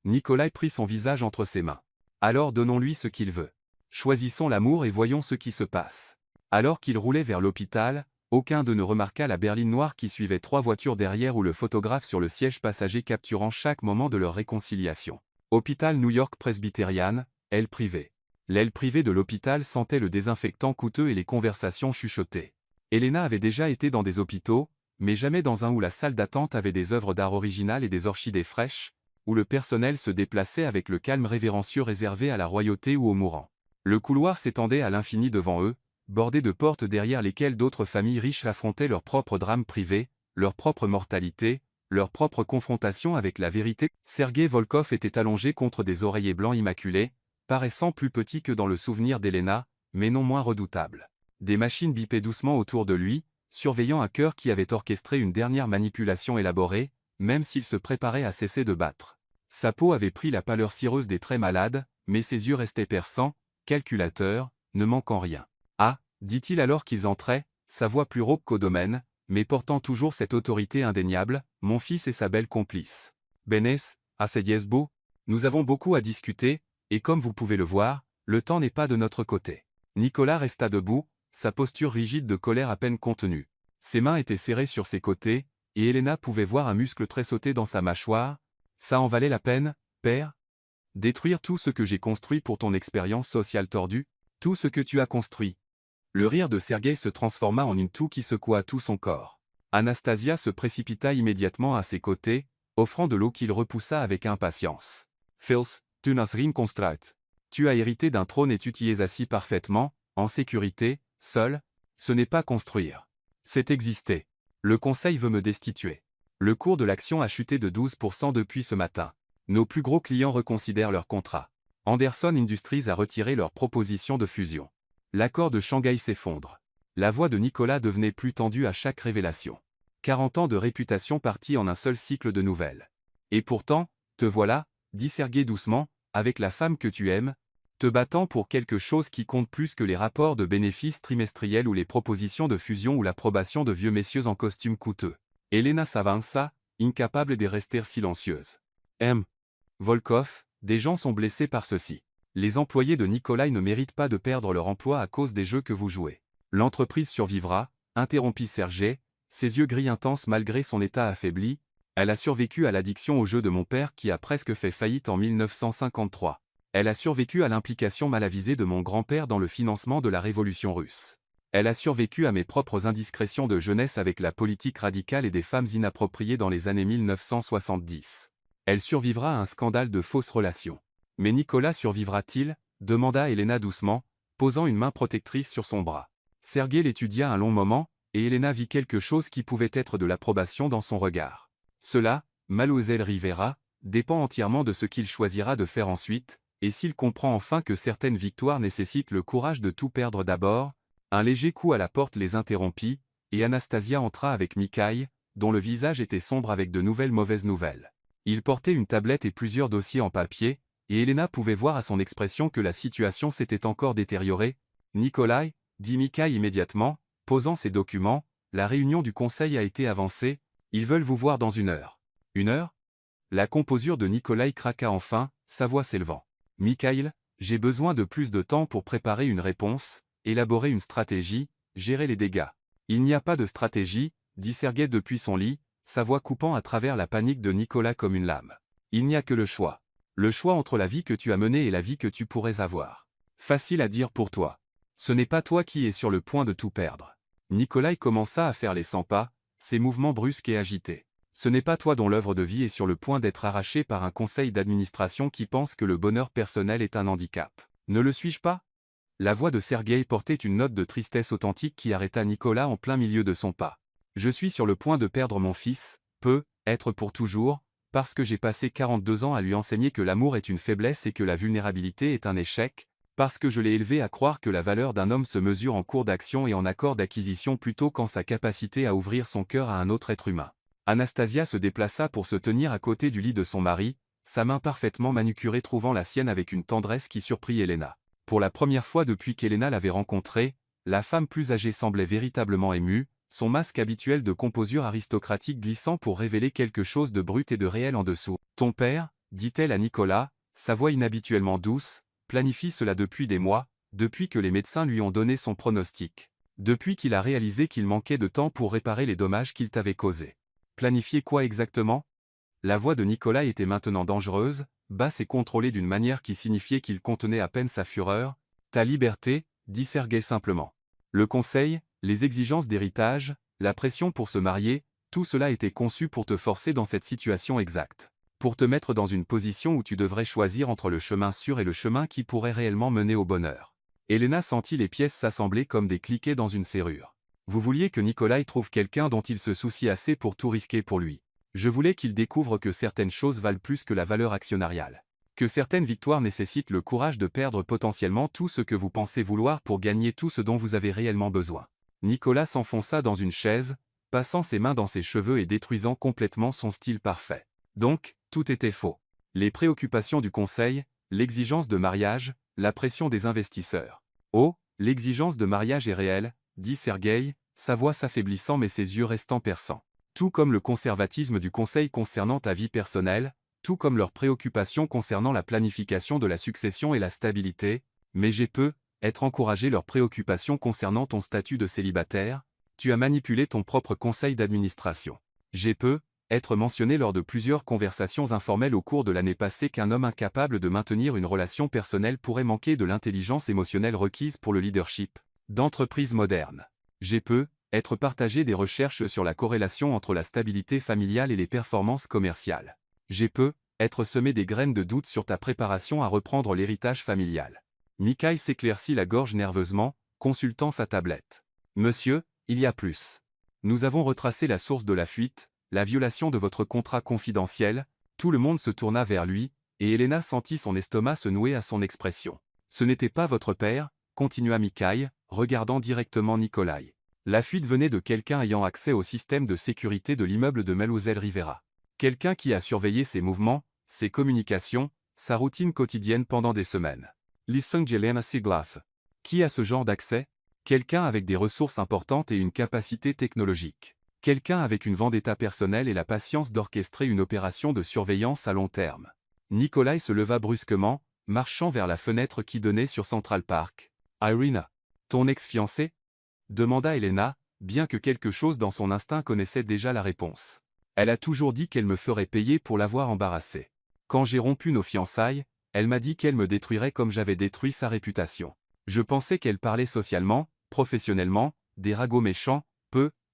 S1: Nicolas prit son visage entre ses mains. Alors donnons-lui ce qu'il veut. Choisissons l'amour et voyons ce qui se passe. Alors qu'il roulait vers l'hôpital, aucun d'eux ne remarqua la berline noire qui suivait 3 voitures derrière ou le photographe sur le siège passager capturant chaque moment de leur réconciliation. Hôpital New York Presbyterian, aile privée. L'aile privée de l'hôpital sentait le désinfectant coûteux et les conversations chuchotées. Elena avait déjà été dans des hôpitaux, mais jamais dans un où la salle d'attente avait des œuvres d'art originales et des orchidées fraîches, où le personnel se déplaçait avec le calme révérencieux réservé à la royauté ou aux mourants. Le couloir s'étendait à l'infini devant eux, bordé de portes derrière lesquelles d'autres familles riches affrontaient leurs propres drames privés, leur propre mortalité, leur propre confrontation avec la vérité. Sergei Volkov était allongé contre des oreillers blancs immaculés, paraissant plus petit que dans le souvenir d'Elena, mais non moins redoutable. Des machines bipaient doucement autour de lui, surveillant un cœur qui avait orchestré une dernière manipulation élaborée, même s'il se préparait à cesser de battre. Sa peau avait pris la pâleur cireuse des traits malades, mais ses yeux restaient perçants, calculateurs, ne manquant rien. Ah, dit-il alors qu'ils entraient, sa voix plus rauque qu'au domaine, mais portant toujours cette autorité indéniable, mon fils et sa belle complice. Benes, Assediesbo, nous avons beaucoup à discuter, et comme vous pouvez le voir, le temps n'est pas de notre côté. Nicolas resta debout, sa posture rigide de colère à peine contenue. Ses mains étaient serrées sur ses côtés, et Elena pouvait voir un muscle tressauté dans sa mâchoire. Ça en valait la peine, père? Détruire tout ce que j'ai construit pour ton expérience sociale tordue? Tout ce que tu as construit. Le rire de Sergei se transforma en une toux qui secoua tout son corps. Anastasia se précipita immédiatement à ses côtés, offrant de l'eau qu'il repoussa avec impatience. Fils, tu n'as rien construit. Tu as hérité d'un trône et tu t'y es assis parfaitement, en sécurité, seul. Ce n'est pas construire. C'est exister. Le conseil veut me destituer. Le cours de l'action a chuté de 12% depuis ce matin. Nos plus gros clients reconsidèrent leur contrat. Anderson Industries a retiré leur proposition de fusion. L'accord de Shanghai s'effondre. La voix de Nicolas devenait plus tendue à chaque révélation. 40 ans de réputation partis en un seul cycle de nouvelles. Et pourtant, te voilà, dit Sergei doucement, avec la femme que tu aimes, te battant pour quelque chose qui compte plus que les rapports de bénéfices trimestriels ou les propositions de fusion ou l'approbation de vieux messieurs en costume coûteux. Elena s'avança, incapable de rester silencieuse. Volkov, des gens sont blessés par ceci. Les employés de Nikolai ne méritent pas de perdre leur emploi à cause des jeux que vous jouez. L'entreprise survivra, interrompit Sergei, ses yeux gris intenses malgré son état affaibli. Elle a survécu à l'addiction aux jeux de mon père qui a presque fait faillite en 1953. Elle a survécu à l'implication mal avisée de mon grand-père dans le financement de la révolution russe. Elle a survécu à mes propres indiscrétions de jeunesse avec la politique radicale et des femmes inappropriées dans les années 1970. Elle survivra à un scandale de fausses relations. Mais Nicolas survivra-t-il? Demanda Elena doucement, posant une main protectrice sur son bras. Sergei l'étudia un long moment, et Elena vit quelque chose qui pouvait être de l'approbation dans son regard. Cela, Mademoiselle Rivera, dépend entièrement de ce qu'il choisira de faire ensuite, et s'il comprend enfin que certaines victoires nécessitent le courage de tout perdre d'abord. Un léger coup à la porte les interrompit, et Anastasia entra avec Mikhaïl, dont le visage était sombre avec de nouvelles mauvaises nouvelles. Il portait une tablette et plusieurs dossiers en papier, et Elena pouvait voir à son expression que la situation s'était encore détériorée. « Nikolai » dit Mikhaïl immédiatement, posant ses documents, « la réunion du conseil a été avancée, ils veulent vous voir dans 1 heure. » 1 heure? La composure de Nikolai craqua enfin, sa voix s'élevant. « Mikhaïl, j'ai besoin de plus de temps pour préparer une réponse, élaborer une stratégie, gérer les dégâts. » Il n'y a pas de stratégie, dit Sergei depuis son lit, sa voix coupant à travers la panique de Nicolas comme une lame. Il n'y a que le choix. Le choix entre la vie que tu as menée et la vie que tu pourrais avoir. Facile à dire pour toi. Ce n'est pas toi qui es sur le point de tout perdre. Nikolai commença à faire les 100 pas, ses mouvements brusques et agités. Ce n'est pas toi dont l'œuvre de vie est sur le point d'être arrachée par un conseil d'administration qui pense que le bonheur personnel est un handicap. Ne le suis-je pas? La voix de Sergueï portait une note de tristesse authentique qui arrêta Nicolas en plein milieu de son pas. Je suis sur le point de perdre mon fils, être pour toujours, parce que j'ai passé 42 ans à lui enseigner que l'amour est une faiblesse et que la vulnérabilité est un échec, parce que je l'ai élevé à croire que la valeur d'un homme se mesure en cours d'action et en accord d'acquisition plutôt qu'en sa capacité à ouvrir son cœur à un autre être humain. Anastasia se déplaça pour se tenir à côté du lit de son mari, sa main parfaitement manucurée trouvant la sienne avec une tendresse qui surprit Elena. Pour la première fois depuis qu'Elena l'avait rencontrée, la femme plus âgée semblait véritablement émue, son masque habituel de composure aristocratique glissant pour révéler quelque chose de brut et de réel en dessous. « Ton père, dit-elle à Nicolas, sa voix inhabituellement douce, planifie cela depuis des mois, depuis que les médecins lui ont donné son pronostic. Depuis qu'il a réalisé qu'il manquait de temps pour réparer les dommages qu'il t'avait causés. Planifier quoi exactement? » La voix de Nicolas était maintenant dangereuse, basse et contrôlée d'une manière qui signifiait qu'il contenait à peine sa fureur. « Ta liberté, dit Sergueï simplement. Le conseil, les exigences d'héritage, la pression pour se marier, tout cela était conçu pour te forcer dans cette situation exacte. Pour te mettre dans une position où tu devrais choisir entre le chemin sûr et le chemin qui pourrait réellement mener au bonheur. Elena sentit les pièces s'assembler comme des cliquets dans une serrure. Vous vouliez que Nikolai trouve quelqu'un dont il se soucie assez pour tout risquer pour lui. Je voulais qu'il découvre que certaines choses valent plus que la valeur actionnariale. Que certaines victoires nécessitent le courage de perdre potentiellement tout ce que vous pensez vouloir pour gagner tout ce dont vous avez réellement besoin. Nicolas s'enfonça dans une chaise, passant ses mains dans ses cheveux et détruisant complètement son style parfait. Donc, tout était faux. Les préoccupations du conseil, l'exigence de mariage, la pression des investisseurs. Oh, l'exigence de mariage est réelle, dit Sergueï, sa voix s'affaiblissant mais ses yeux restant perçants. Tout comme le conservatisme du conseil concernant ta vie personnelle, tout comme leurs préoccupations concernant la planification de la succession et la stabilité, mais être encouragé leurs préoccupations concernant ton statut de célibataire, tu as manipulé ton propre conseil d'administration. Être mentionné lors de plusieurs conversations informelles au cours de l'année passée qu'un homme incapable de maintenir une relation personnelle pourrait manquer de l'intelligence émotionnelle requise pour le leadership d'entreprise moderne. Être partagé des recherches sur la corrélation entre la stabilité familiale et les performances commerciales. Être semé des graines de doute sur ta préparation à reprendre l'héritage familial. Mikhaïl s'éclaircit la gorge nerveusement, consultant sa tablette. Monsieur, il y a plus. Nous avons retracé la source de la fuite, la violation de votre contrat confidentiel. Tout le monde se tourna vers lui, et Elena sentit son estomac se nouer à son expression. Ce n'était pas votre père, continua Mikhaïl, regardant directement Nikolai. La fuite venait de quelqu'un ayant accès au système de sécurité de l'immeuble de Mademoiselle Rivera. Quelqu'un qui a surveillé ses mouvements, ses communications, sa routine quotidienne pendant des semaines. Listen Jelena Siglas. Qui a ce genre d'accès? Quelqu'un avec des ressources importantes et une capacité technologique. Quelqu'un avec une vendetta personnelle et la patience d'orchestrer une opération de surveillance à long terme. Nikolai se leva brusquement, marchant vers la fenêtre qui donnait sur Central Park. Irina, ton ex-fiancé? Demanda Elena, bien que quelque chose dans son instinct connaissait déjà la réponse. Elle a toujours dit qu'elle me ferait payer pour l'avoir embarrassée. Quand j'ai rompu nos fiançailles, elle m'a dit qu'elle me détruirait comme j'avais détruit sa réputation. Je pensais qu'elle parlait socialement, professionnellement, des ragots méchants,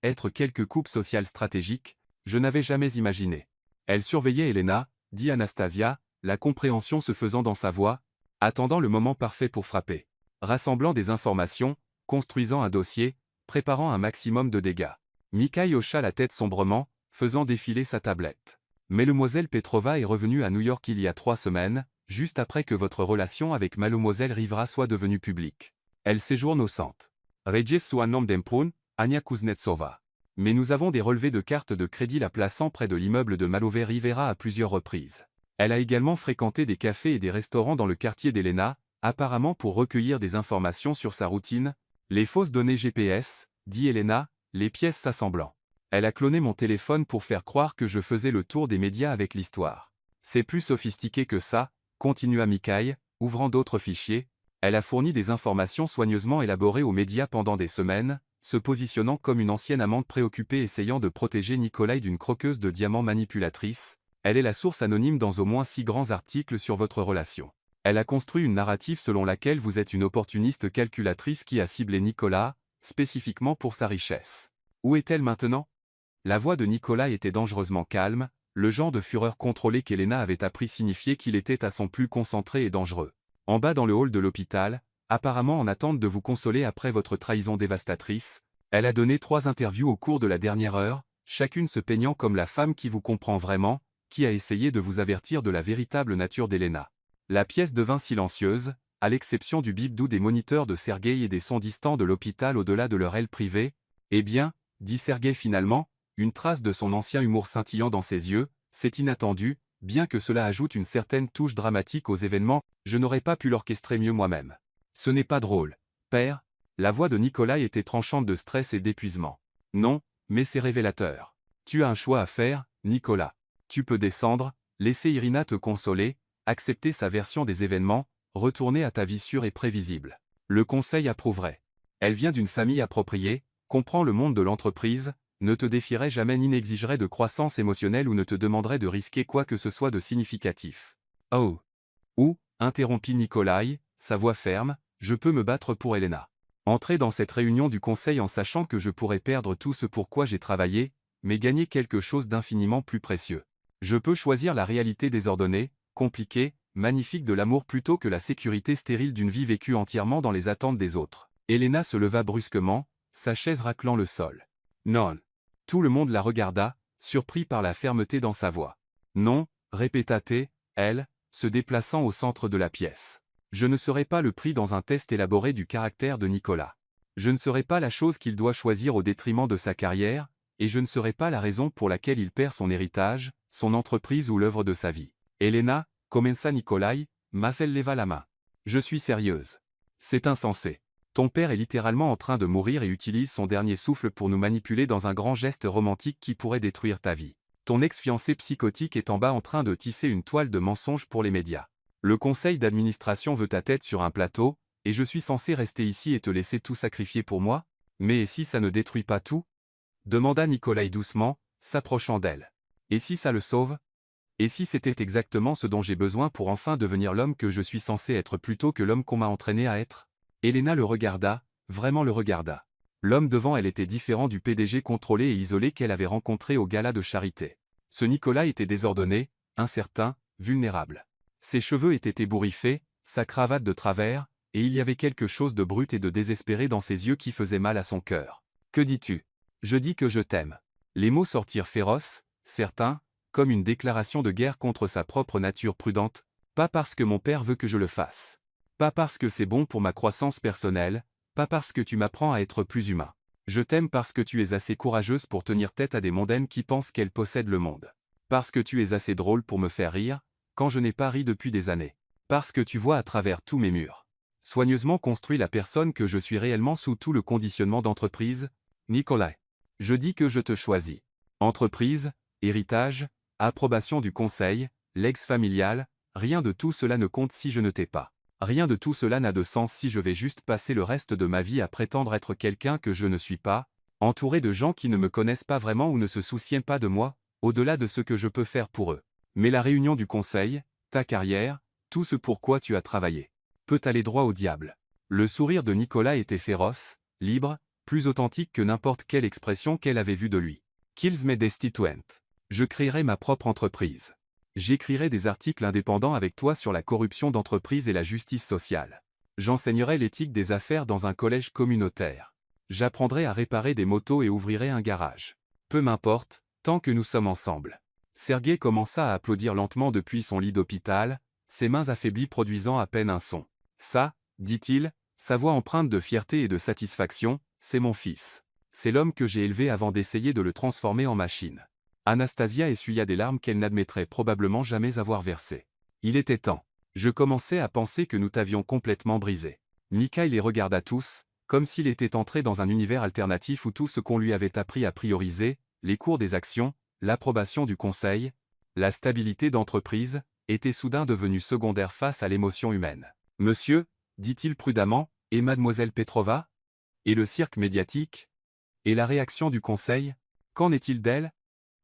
S1: être quelques coupes sociales stratégiques, je n'avais jamais imaginé. Elle surveillait Elena, dit Anastasia, la compréhension se faisant dans sa voix, attendant le moment parfait pour frapper. Rassemblant des informations, construisant un dossier, préparant un maximum de dégâts. Mikhaïl hocha la tête sombrement, faisant défiler sa tablette. Mademoiselle Petrova est revenue à New York il y a 3 semaines, juste après que votre relation avec Mademoiselle Rivera soit devenue publique. Elle séjourne au centre. Regis sous un nom d'Emprun, Ania Kuznetsova. Mais nous avons des relevés de cartes de crédit la plaçant près de l'immeuble de Mademoiselle Rivera à plusieurs reprises. Elle a également fréquenté des cafés et des restaurants dans le quartier d'Elena, apparemment pour recueillir des informations sur sa routine. Les fausses données GPS, dit Elena, les pièces s'assemblant. Elle a cloné mon téléphone pour faire croire que je faisais le tour des médias avec l'histoire. C'est plus sophistiqué que ça, continua Mikhaïl, ouvrant d'autres fichiers. Elle a fourni des informations soigneusement élaborées aux médias pendant des semaines, se positionnant comme une ancienne amante préoccupée essayant de protéger Nikolai d'une croqueuse de diamants manipulatrice. Elle est la source anonyme dans au moins 6 grands articles sur votre relation. Elle a construit une narrative selon laquelle vous êtes une opportuniste calculatrice qui a ciblé Nicolas, spécifiquement pour sa richesse. Où est-elle maintenant? La voix de Nicolas était dangereusement calme, le genre de fureur contrôlée qu'Elena avait appris signifiait qu'il était à son plus concentré et dangereux. En bas dans le hall de l'hôpital, apparemment en attente de vous consoler après votre trahison dévastatrice, elle a donné 3 interviews au cours de la dernière heure, chacune se peignant comme la femme qui vous comprend vraiment, qui a essayé de vous avertir de la véritable nature d'Elena. La pièce devint silencieuse, à l'exception du bip doux des moniteurs de Sergueï et des sons distants de l'hôpital au-delà de leur aile privée. Eh bien, dit Sergueï finalement, une trace de son ancien humour scintillant dans ses yeux, c'est inattendu, bien que cela ajoute une certaine touche dramatique aux événements, je n'aurais pas pu l'orchestrer mieux moi-même. Ce n'est pas drôle, père. La voix de Nicolas était tranchante de stress et d'épuisement. Non, mais c'est révélateur. Tu as un choix à faire, Nicolas. Tu peux descendre, laisser Irina te consoler, accepter sa version des événements, retourner à ta vie sûre et prévisible. Le conseil approuverait. Elle vient d'une famille appropriée, comprend le monde de l'entreprise, ne te défierait jamais ni n'exigerait de croissance émotionnelle ou ne te demanderait de risquer quoi que ce soit de significatif. Oh. Ou, interrompit Nikolai, sa voix ferme, je peux me battre pour Elena. Entrer dans cette réunion du conseil en sachant que je pourrais perdre tout ce pour quoi j'ai travaillé, mais gagner quelque chose d'infiniment plus précieux. Je peux choisir la réalité désordonnée, compliquée, magnifique de l'amour plutôt que la sécurité stérile d'une vie vécue entièrement dans les attentes des autres. Elena se leva brusquement, sa chaise raclant le sol. Non. Tout le monde la regarda, surpris par la fermeté dans sa voix. Non, répéta-t-elle, elle, se déplaçant au centre de la pièce. Je ne serai pas le prix dans un test élaboré du caractère de Nicolas. Je ne serai pas la chose qu'il doit choisir au détriment de sa carrière, et je ne serai pas la raison pour laquelle il perd son héritage, son entreprise ou l'œuvre de sa vie. Elena, commença Nikolai, Marcel leva la main. Je suis sérieuse. C'est insensé. Ton père est littéralement en train de mourir et utilise son dernier souffle pour nous manipuler dans un grand geste romantique qui pourrait détruire ta vie. Ton ex-fiancé psychotique est en bas en train de tisser une toile de mensonges pour les médias. Le conseil d'administration veut ta tête sur un plateau, et je suis censé rester ici et te laisser tout sacrifier pour moi? Mais et si ça ne détruit pas tout? Demanda Nikolai doucement, s'approchant d'elle. Et si ça le sauve? Et si c'était exactement ce dont j'ai besoin pour enfin devenir l'homme que je suis censé être plutôt que l'homme qu'on m'a entraîné à être? Elena le regarda, vraiment le regarda. L'homme devant elle était différent du PDG contrôlé et isolé qu'elle avait rencontré au gala de charité. Ce Nicolas était désordonné, incertain, vulnérable. Ses cheveux étaient ébouriffés, sa cravate de travers, et il y avait quelque chose de brut et de désespéré dans ses yeux qui faisait mal à son cœur. Que dis-tu? Je dis que je t'aime. Les mots sortirent féroces, certains, comme une déclaration de guerre contre sa propre nature prudente, pas parce que mon père veut que je le fasse. Pas parce que c'est bon pour ma croissance personnelle, pas parce que tu m'apprends à être plus humain. Je t'aime parce que tu es assez courageuse pour tenir tête à des mondaines qui pensent qu'elles possèdent le monde. Parce que tu es assez drôle pour me faire rire, quand je n'ai pas ri depuis des années. Parce que tu vois à travers tous mes murs. Soigneusement construit la personne que je suis réellement sous tout le conditionnement d'entreprise, Nikolai. Je dis que je te choisis. Entreprise, héritage, approbation du conseil, legs familial, rien de tout cela ne compte si je ne t'ai pas. Rien de tout cela n'a de sens si je vais juste passer le reste de ma vie à prétendre être quelqu'un que je ne suis pas, entouré de gens qui ne me connaissent pas vraiment ou ne se soucient pas de moi, au-delà de ce que je peux faire pour eux. Mais la réunion du conseil, ta carrière, tout ce pour quoi tu as travaillé, peut aller droit au diable. Le sourire de Nicolas était féroce, libre, plus authentique que n'importe quelle expression qu'elle avait vue de lui. Kills me destituent. Je créerai ma propre entreprise. J'écrirai des articles indépendants avec toi sur la corruption d'entreprise et la justice sociale. J'enseignerai l'éthique des affaires dans un collège communautaire. J'apprendrai à réparer des motos et ouvrirai un garage. Peu m'importe, tant que nous sommes ensemble. Sergueï commença à applaudir lentement depuis son lit d'hôpital, ses mains affaiblies produisant à peine un son. Ça, dit-il, sa voix empreinte de fierté et de satisfaction, c'est mon fils. C'est l'homme que j'ai élevé avant d'essayer de le transformer en machine. Anastasia essuya des larmes qu'elle n'admettrait probablement jamais avoir versées. Il était temps. Je commençais à penser que nous t'avions complètement brisé. Mikhail les regarda tous, comme s'il était entré dans un univers alternatif où tout ce qu'on lui avait appris à prioriser, les cours des actions, l'approbation du conseil, la stabilité d'entreprise, était soudain devenu secondaire face à l'émotion humaine. « Monsieur, dit-il prudemment, et mademoiselle Petrova? Et le cirque médiatique? Et la réaction du conseil? Qu'en est-il d'elle »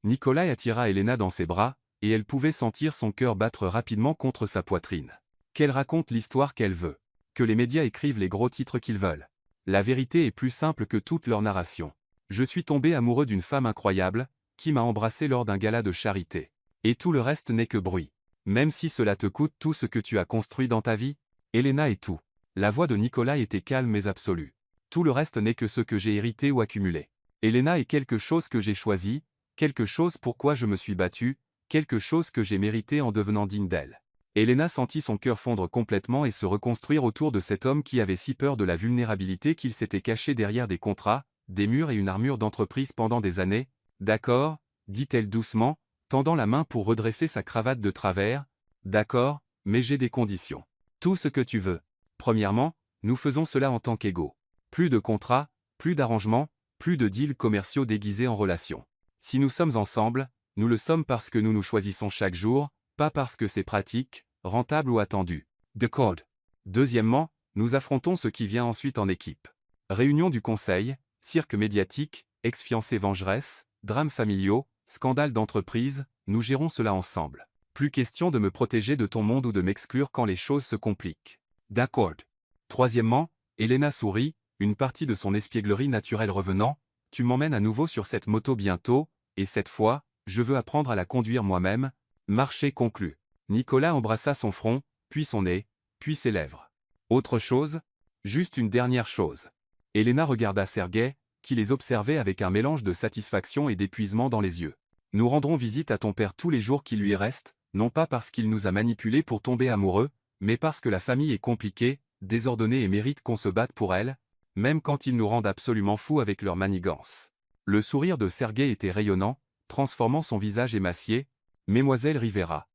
S1: Nikolai attira Elena dans ses bras, et elle pouvait sentir son cœur battre rapidement contre sa poitrine. Qu'elle raconte l'histoire qu'elle veut. Que les médias écrivent les gros titres qu'ils veulent. La vérité est plus simple que toute leur narration. Je suis tombé amoureux d'une femme incroyable, qui m'a embrassé lors d'un gala de charité. Et tout le reste n'est que bruit. Même si cela te coûte tout ce que tu as construit dans ta vie, Elena est tout. La voix de Nicolas était calme mais absolue. Tout le reste n'est que ce que j'ai hérité ou accumulé. Elena est quelque chose que j'ai choisi, quelque chose pourquoi je me suis battu, quelque chose que j'ai mérité en devenant digne d'elle. Elena sentit son cœur fondre complètement et se reconstruire autour de cet homme qui avait si peur de la vulnérabilité qu'il s'était caché derrière des contrats, des murs et une armure d'entreprise pendant des années. D'accord, dit-elle doucement, tendant la main pour redresser sa cravate de travers. D'accord, mais j'ai des conditions. Tout ce que tu veux. Premièrement, nous faisons cela en tant qu'égaux. Plus de contrats, plus d'arrangements, plus de deals commerciaux déguisés en relations. Si nous sommes ensemble, nous le sommes parce que nous nous choisissons chaque jour, pas parce que c'est pratique, rentable ou attendu. D'accord. Deuxièmement, nous affrontons ce qui vient ensuite en équipe. Réunion du conseil, cirque médiatique, ex-fiancée vengeresse, drames familiaux, scandales d'entreprise, nous gérons cela ensemble. Plus question de me protéger de ton monde ou de m'exclure quand les choses se compliquent. D'accord. Troisièmement, Elena sourit, une partie de son espièglerie naturelle revenant, tu m'emmènes à nouveau sur cette moto bientôt, et cette fois, je veux apprendre à la conduire moi-même. Marché conclu. Nicolas embrassa son front, puis son nez, puis ses lèvres. Autre chose? Juste une dernière chose. Elena regarda Sergueï, qui les observait avec un mélange de satisfaction et d'épuisement dans les yeux. Nous rendrons visite à ton père tous les jours qui lui restent, non pas parce qu'il nous a manipulés pour tomber amoureux, mais parce que la famille est compliquée, désordonnée et mérite qu'on se batte pour elle, même quand ils nous rendent absolument fous avec leur manigance. Le sourire de Sergueï était rayonnant, transformant son visage émacié. Mesdemoiselles Rivera.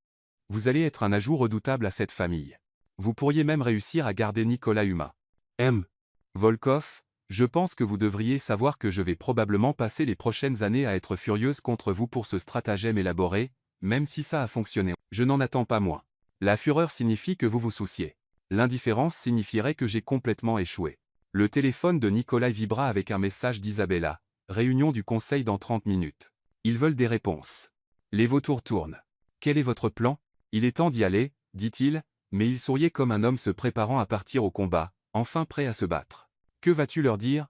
S1: Vous allez être un ajout redoutable à cette famille. Vous pourriez même réussir à garder Nicolas humain. M. Volkov, je pense que vous devriez savoir que je vais probablement passer les prochaines années à être furieuse contre vous pour ce stratagème élaboré, même si ça a fonctionné. Je n'en attends pas moins. La fureur signifie que vous vous souciez. L'indifférence signifierait que j'ai complètement échoué. Le téléphone de Nicolas vibra avec un message d'Isabella. Réunion du conseil dans 30 minutes. Ils veulent des réponses. Les vautours tournent. Quel est votre plan? Il est temps d'y aller, dit-il, mais il souriait comme un homme se préparant à partir au combat, enfin prêt à se battre. Que vas-tu leur dire?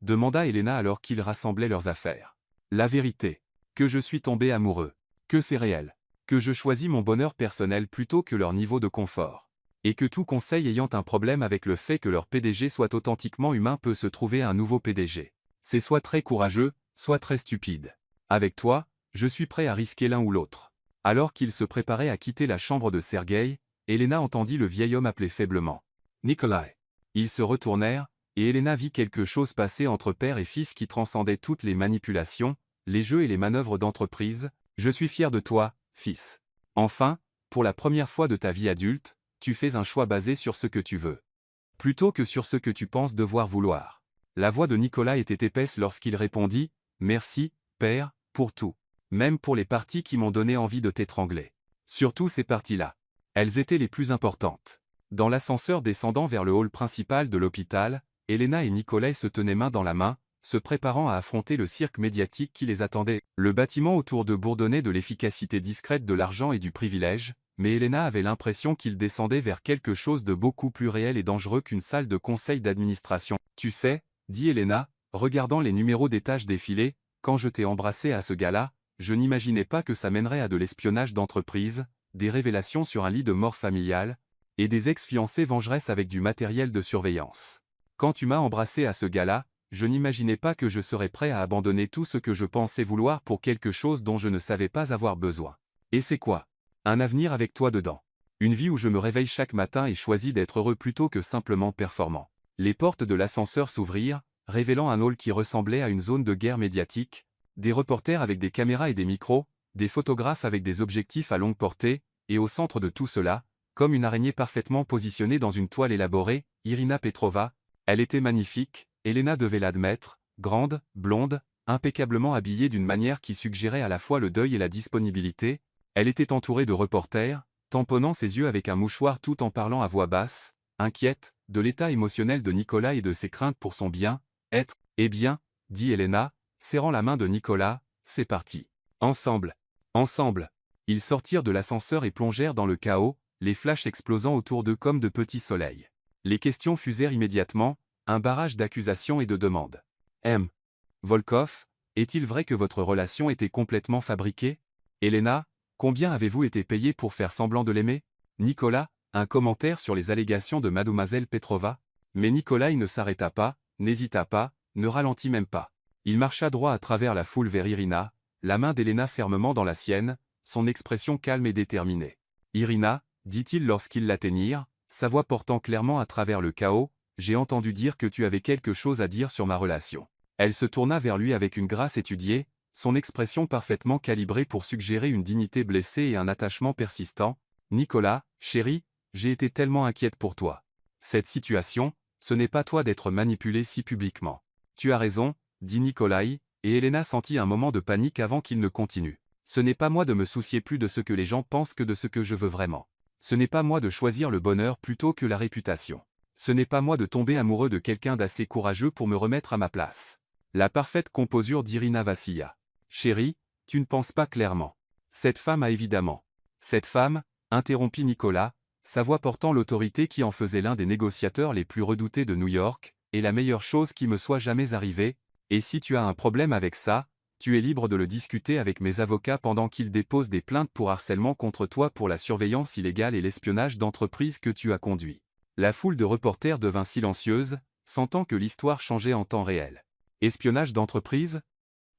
S1: Demanda Elena alors qu'ils rassemblaient leurs affaires. La vérité. Que je suis tombé amoureux. Que c'est réel. Que je choisis mon bonheur personnel plutôt que leur niveau de confort. Et que tout conseil ayant un problème avec le fait que leur PDG soit authentiquement humain peut se trouver un nouveau PDG. C'est soit très courageux, soit très stupide. Avec toi, je suis prêt à risquer l'un ou l'autre. Alors qu'ils se préparaient à quitter la chambre de Sergueï, Elena entendit le vieil homme appeler faiblement. Nikolai. Ils se retournèrent, et Elena vit quelque chose passer entre père et fils qui transcendait toutes les manipulations, les jeux et les manœuvres d'entreprise. Je suis fier de toi, fils. Enfin, pour la première fois de ta vie adulte, tu fais un choix basé sur ce que tu veux. Plutôt que sur ce que tu penses devoir vouloir. La voix de Nicolas était épaisse lorsqu'il répondit « Merci, père, pour tout. Même pour les parties qui m'ont donné envie de t'étrangler. Surtout ces parties-là. Elles étaient les plus importantes. » Dans l'ascenseur descendant vers le hall principal de l'hôpital, Elena et Nicolas se tenaient main dans la main, se préparant à affronter le cirque médiatique qui les attendait. Le bâtiment autour d'eux bourdonnait de l'efficacité discrète de l'argent et du privilège, mais Elena avait l'impression qu'il descendait vers quelque chose de beaucoup plus réel et dangereux qu'une salle de conseil d'administration. « Tu sais, » dit Elena, regardant les numéros d'étage défiler, « quand je t'ai embrassé à ce gala, je n'imaginais pas que ça mènerait à de l'espionnage d'entreprise, des révélations sur un lit de mort familiale, et des ex-fiancées vengeresses avec du matériel de surveillance. Quand tu m'as embrassé à ce gala, je n'imaginais pas que je serais prêt à abandonner tout ce que je pensais vouloir pour quelque chose dont je ne savais pas avoir besoin. Et c'est quoi? Un avenir avec toi dedans. Une vie où je me réveille chaque matin et choisis d'être heureux plutôt que simplement performant. » Les portes de l'ascenseur s'ouvrirent, révélant un hall qui ressemblait à une zone de guerre médiatique, des reporters avec des caméras et des micros, des photographes avec des objectifs à longue portée, et au centre de tout cela, comme une araignée parfaitement positionnée dans une toile élaborée, Irina Petrova. Elle était magnifique, Elena devait l'admettre, grande, blonde, impeccablement habillée d'une manière qui suggérait à la fois le deuil et la disponibilité. Elle était entourée de reporters, tamponnant ses yeux avec un mouchoir tout en parlant à voix basse, inquiète, de l'état émotionnel de Nicolas et de ses craintes pour son bien. Être, eh bien, dit Elena, serrant la main de Nicolas, c'est parti. Ensemble. Ensemble. Ils sortirent de l'ascenseur et plongèrent dans le chaos, les flashs explosant autour d'eux comme de petits soleils. Les questions fusèrent immédiatement, un barrage d'accusations et de demandes. M. Volkov, est-il vrai que votre relation était complètement fabriquée? Elena, combien avez-vous été payé pour faire semblant de l'aimer? Nicolas, un commentaire sur les allégations de mademoiselle Petrova? Mais Nikolai ne s'arrêta pas, n'hésita pas, ne ralentit même pas. Il marcha droit à travers la foule vers Irina, la main d'Elena fermement dans la sienne, son expression calme et déterminée. Irina, dit-il lorsqu'ils l'atteignirent, sa voix portant clairement à travers le chaos, j'ai entendu dire que tu avais quelque chose à dire sur ma relation. Elle se tourna vers lui avec une grâce étudiée, son expression parfaitement calibrée pour suggérer une dignité blessée et un attachement persistant. Nicolas, chéri, j'ai été tellement inquiète pour toi. Cette situation, ce n'est pas toi d'être manipulé si publiquement. Tu as raison, dit Nikolai, et Elena sentit un moment de panique avant qu'il ne continue. Ce n'est pas moi de me soucier plus de ce que les gens pensent que de ce que je veux vraiment. Ce n'est pas moi de choisir le bonheur plutôt que la réputation. Ce n'est pas moi de tomber amoureux de quelqu'un d'assez courageux pour me remettre à ma place. La parfaite composure d'Irina vacilla. Chérie, tu ne penses pas clairement. Cette femme a évidemment. Cette femme, interrompit Nicolas, sa voix portant l'autorité qui en faisait l'un des négociateurs les plus redoutés de New York, est la meilleure chose qui me soit jamais arrivée, et si tu as un problème avec ça, tu es libre de le discuter avec mes avocats pendant qu'ils déposent des plaintes pour harcèlement contre toi pour la surveillance illégale et l'espionnage d'entreprise que tu as conduit. La foule de reporters devint silencieuse, sentant que l'histoire changeait en temps réel. Espionnage d'entreprise?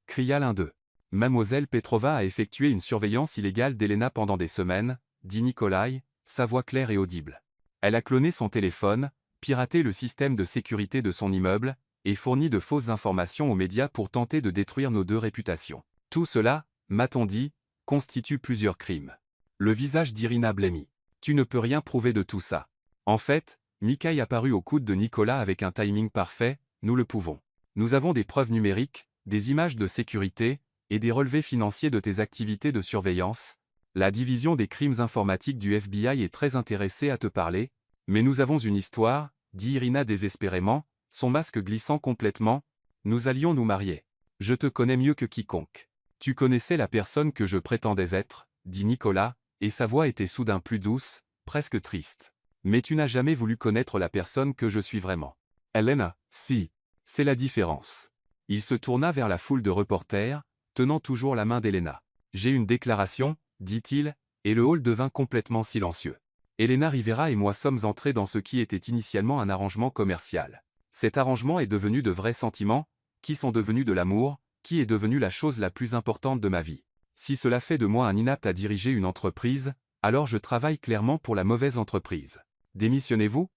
S1: Cria l'un d'eux. Mademoiselle Petrova a effectué une surveillance illégale d'Elena pendant des semaines, dit Nikolai, sa voix claire et audible. Elle a cloné son téléphone, piraté le système de sécurité de son immeuble, et fourni de fausses informations aux médias pour tenter de détruire nos deux réputations. Tout cela, m'a-t-on dit, constitue plusieurs crimes. Le visage d'Irina blêmit. Tu ne peux rien prouver de tout ça. En fait, Mikhaï apparut au coude de Nicolas avec un timing parfait, nous le pouvons. Nous avons des preuves numériques, des images de sécurité, et des relevés financiers de tes activités de surveillance. La division des crimes informatiques du FBI est très intéressée à te parler, mais nous avons une histoire, dit Irina désespérément, son masque glissant complètement. Nous allions nous marier. Je te connais mieux que quiconque. Tu connaissais la personne que je prétendais être, dit Nicolas, et sa voix était soudain plus douce, presque triste. Mais tu n'as jamais voulu connaître la personne que je suis vraiment. Elena, si. C'est la différence. Il se tourna vers la foule de reporters, tenant toujours la main d'Elena. J'ai une déclaration, dit-il, et le hall devint complètement silencieux. Elena Rivera et moi sommes entrés dans ce qui était initialement un arrangement commercial. Cet arrangement est devenu de vrais sentiments, qui sont devenus de l'amour, qui est devenu la chose la plus importante de ma vie. Si cela fait de moi un inapte à diriger une entreprise, alors je travaille clairement pour la mauvaise entreprise. Démissionnez-vous?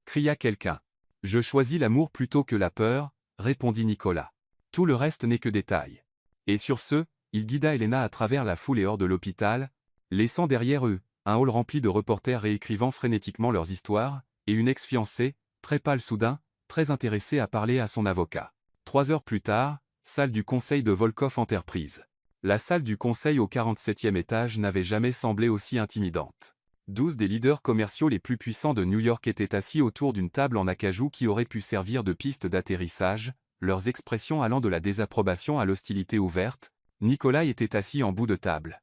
S1: Cria quelqu'un. Je choisis l'amour plutôt que la peur, répondit Nicolas. Tout le reste n'est que détail. Et sur ce, il guida Elena à travers la foule et hors de l'hôpital, laissant derrière eux un hall rempli de reporters réécrivant frénétiquement leurs histoires, et une ex-fiancée, très pâle soudain, très intéressée à parler à son avocat. 3 heures plus tard, salle du conseil de Volkov Enterprises. La salle du conseil au 47e étage n'avait jamais semblé aussi intimidante. 12 des leaders commerciaux les plus puissants de New York étaient assis autour d'une table en acajou qui aurait pu servir de piste d'atterrissage, leurs expressions allant de la désapprobation à l'hostilité ouverte. Nicolas était assis en bout de table.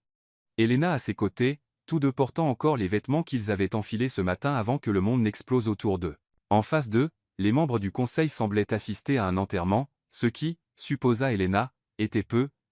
S1: Elena à ses côtés, tous deux portant encore les vêtements qu'ils avaient enfilés ce matin avant que le monde n'explose autour d'eux. En face d'eux, les membres du conseil semblaient assister à un enterrement, ce qui, supposa Elena, était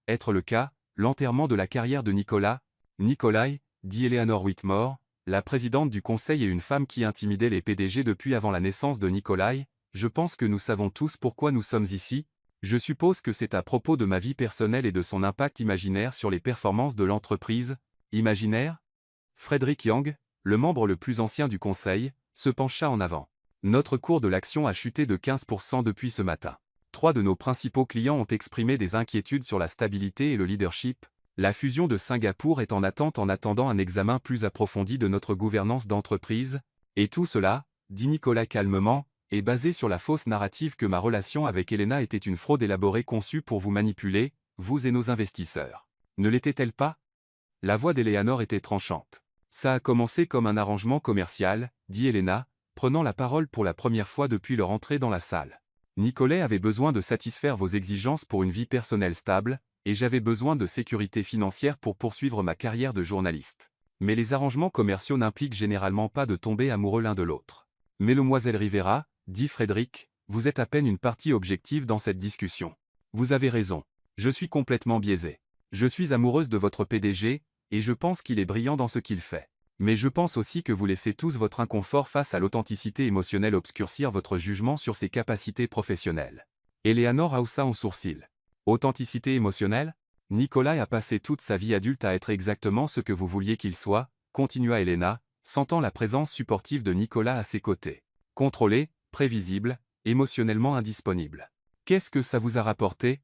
S1: être le cas, l'enterrement de la carrière de Nicolas. Nikolai, dit Eleanor Whitmore, la présidente du conseil et une femme qui intimidait les PDG depuis avant la naissance de Nikolai, je pense que nous savons tous pourquoi nous sommes ici. Je suppose que c'est à propos de ma vie personnelle et de son impact imaginaire sur les performances de l'entreprise. Imaginaire? Frederick Young, le membre le plus ancien du conseil, se pencha en avant. Notre cours de l'action a chuté de 15% depuis ce matin. 3 de nos principaux clients ont exprimé des inquiétudes sur la stabilité et le leadership. La fusion de Singapour est en attente en attendant un examen plus approfondi de notre gouvernance d'entreprise. Et tout cela, dit Nicolas calmement, est basé sur la fausse narrative que ma relation avec Elena était une fraude élaborée conçue pour vous manipuler, vous et nos investisseurs. Ne l'était-elle pas? La voix d'Eleanor était tranchante. Ça a commencé comme un arrangement commercial, dit Elena, prenant la parole pour la première fois depuis leur entrée dans la salle. Nicolas avait besoin de satisfaire vos exigences pour une vie personnelle stable, et j'avais besoin de sécurité financière pour poursuivre ma carrière de journaliste. Mais les arrangements commerciaux n'impliquent généralement pas de tomber amoureux l'un de l'autre. Mais Mademoiselle Rivera, dit Frédéric, vous êtes à peine une partie objective dans cette discussion. Vous avez raison. Je suis complètement biaisé. Je suis amoureuse de votre PDG, et je pense qu'il est brillant dans ce qu'il fait. Mais je pense aussi que vous laissez tous votre inconfort face à l'authenticité émotionnelle obscurcir votre jugement sur ses capacités professionnelles. Eleanor haussa un sourcil. Authenticité émotionnelle? Nicolas a passé toute sa vie adulte à être exactement ce que vous vouliez qu'il soit, continua Elena, sentant la présence supportive de Nicolas à ses côtés. Contrôlé, prévisible, émotionnellement indisponible. Qu'est-ce que ça vous a rapporté?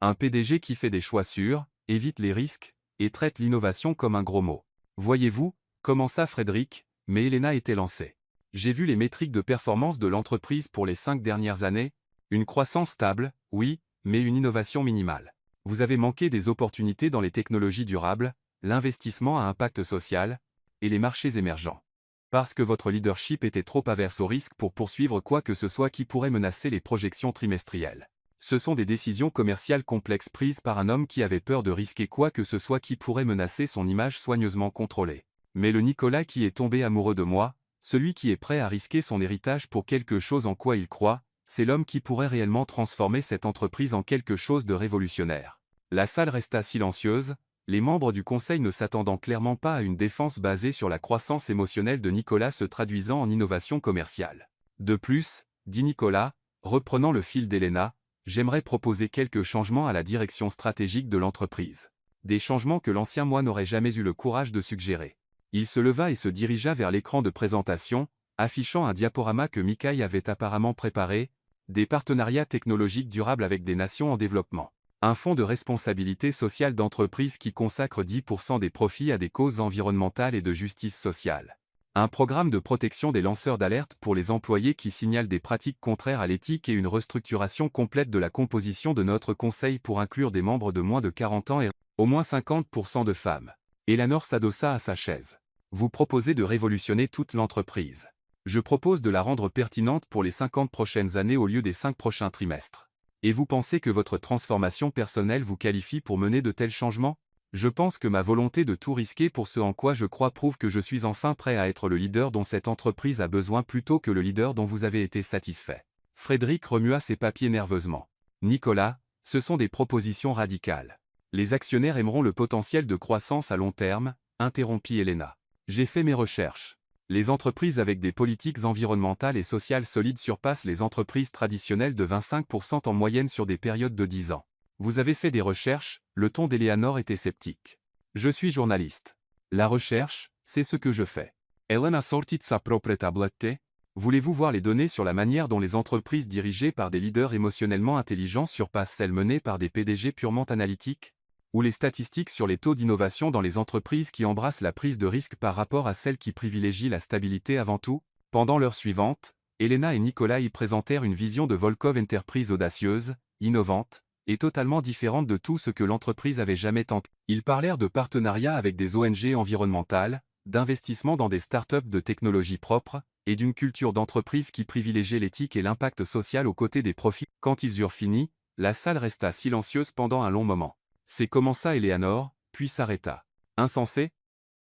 S1: Un PDG qui fait des choix sûrs, évite les risques, et traite l'innovation comme un gros mot. Voyez-vous, commença Frédéric, mais Elena était lancée. J'ai vu les métriques de performance de l'entreprise pour les 5 dernières années, une croissance stable, oui, mais une innovation minimale. Vous avez manqué des opportunités dans les technologies durables, l'investissement à impact social, et les marchés émergents. Parce que votre leadership était trop averse au risque pour poursuivre quoi que ce soit qui pourrait menacer les projections trimestrielles. Ce sont des décisions commerciales complexes prises par un homme qui avait peur de risquer quoi que ce soit qui pourrait menacer son image soigneusement contrôlée. Mais le Nicolas qui est tombé amoureux de moi, celui qui est prêt à risquer son héritage pour quelque chose en quoi il croit, c'est l'homme qui pourrait réellement transformer cette entreprise en quelque chose de révolutionnaire. La salle resta silencieuse, les membres du conseil ne s'attendant clairement pas à une défense basée sur la croissance émotionnelle de Nicolas se traduisant en innovation commerciale. De plus, dit Nicolas, reprenant le fil d'Elena, j'aimerais proposer quelques changements à la direction stratégique de l'entreprise. Des changements que l'ancien moi n'aurait jamais eu le courage de suggérer. Il se leva et se dirigea vers l'écran de présentation, affichant un diaporama que Mikaï avait apparemment préparé, des partenariats technologiques durables avec des nations en développement. Un fonds de responsabilité sociale d'entreprise qui consacre 10% des profits à des causes environnementales et de justice sociale. Un programme de protection des lanceurs d'alerte pour les employés qui signalent des pratiques contraires à l'éthique et une restructuration complète de la composition de notre conseil pour inclure des membres de moins de 40 ans et au moins 50% de femmes. Eleanor s'adossa à sa chaise. Vous proposez de révolutionner toute l'entreprise. Je propose de la rendre pertinente pour les 50 prochaines années au lieu des 5 prochains trimestres. Et vous pensez que votre transformation personnelle vous qualifie pour mener de tels changements? Je pense que ma volonté de tout risquer pour ce en quoi je crois prouve que je suis enfin prêt à être le leader dont cette entreprise a besoin plutôt que le leader dont vous avez été satisfait. Frédéric remua ses papiers nerveusement. Nicolas, ce sont des propositions radicales. Les actionnaires aimeront le potentiel de croissance à long terme, interrompit Elena. J'ai fait mes recherches. Les entreprises avec des politiques environnementales et sociales solides surpassent les entreprises traditionnelles de 25% en moyenne sur des périodes de 10 ans. Vous avez fait des recherches, le ton d'Eleanor était sceptique. Je suis journaliste. La recherche, c'est ce que je fais. Elena sortit sa propre tablette. Voulez-vous voir les données sur la manière dont les entreprises dirigées par des leaders émotionnellement intelligents surpassent celles menées par des PDG purement analytiques? Ou les statistiques sur les taux d'innovation dans les entreprises qui embrassent la prise de risque par rapport à celles qui privilégient la stabilité avant tout? Pendant l'heure suivante, Elena et Nicolas y présentèrent une vision de Volkov Enterprise audacieuse, innovante, et totalement différente de tout ce que l'entreprise avait jamais tenté. Ils parlèrent de partenariats avec des ONG environnementales, d'investissements dans des startups de technologie propre, et d'une culture d'entreprise qui privilégiait l'éthique et l'impact social aux côtés des profits. Quand ils eurent fini, la salle resta silencieuse pendant un long moment. C'est commença Eleanor, puis s'arrêta. Insensé?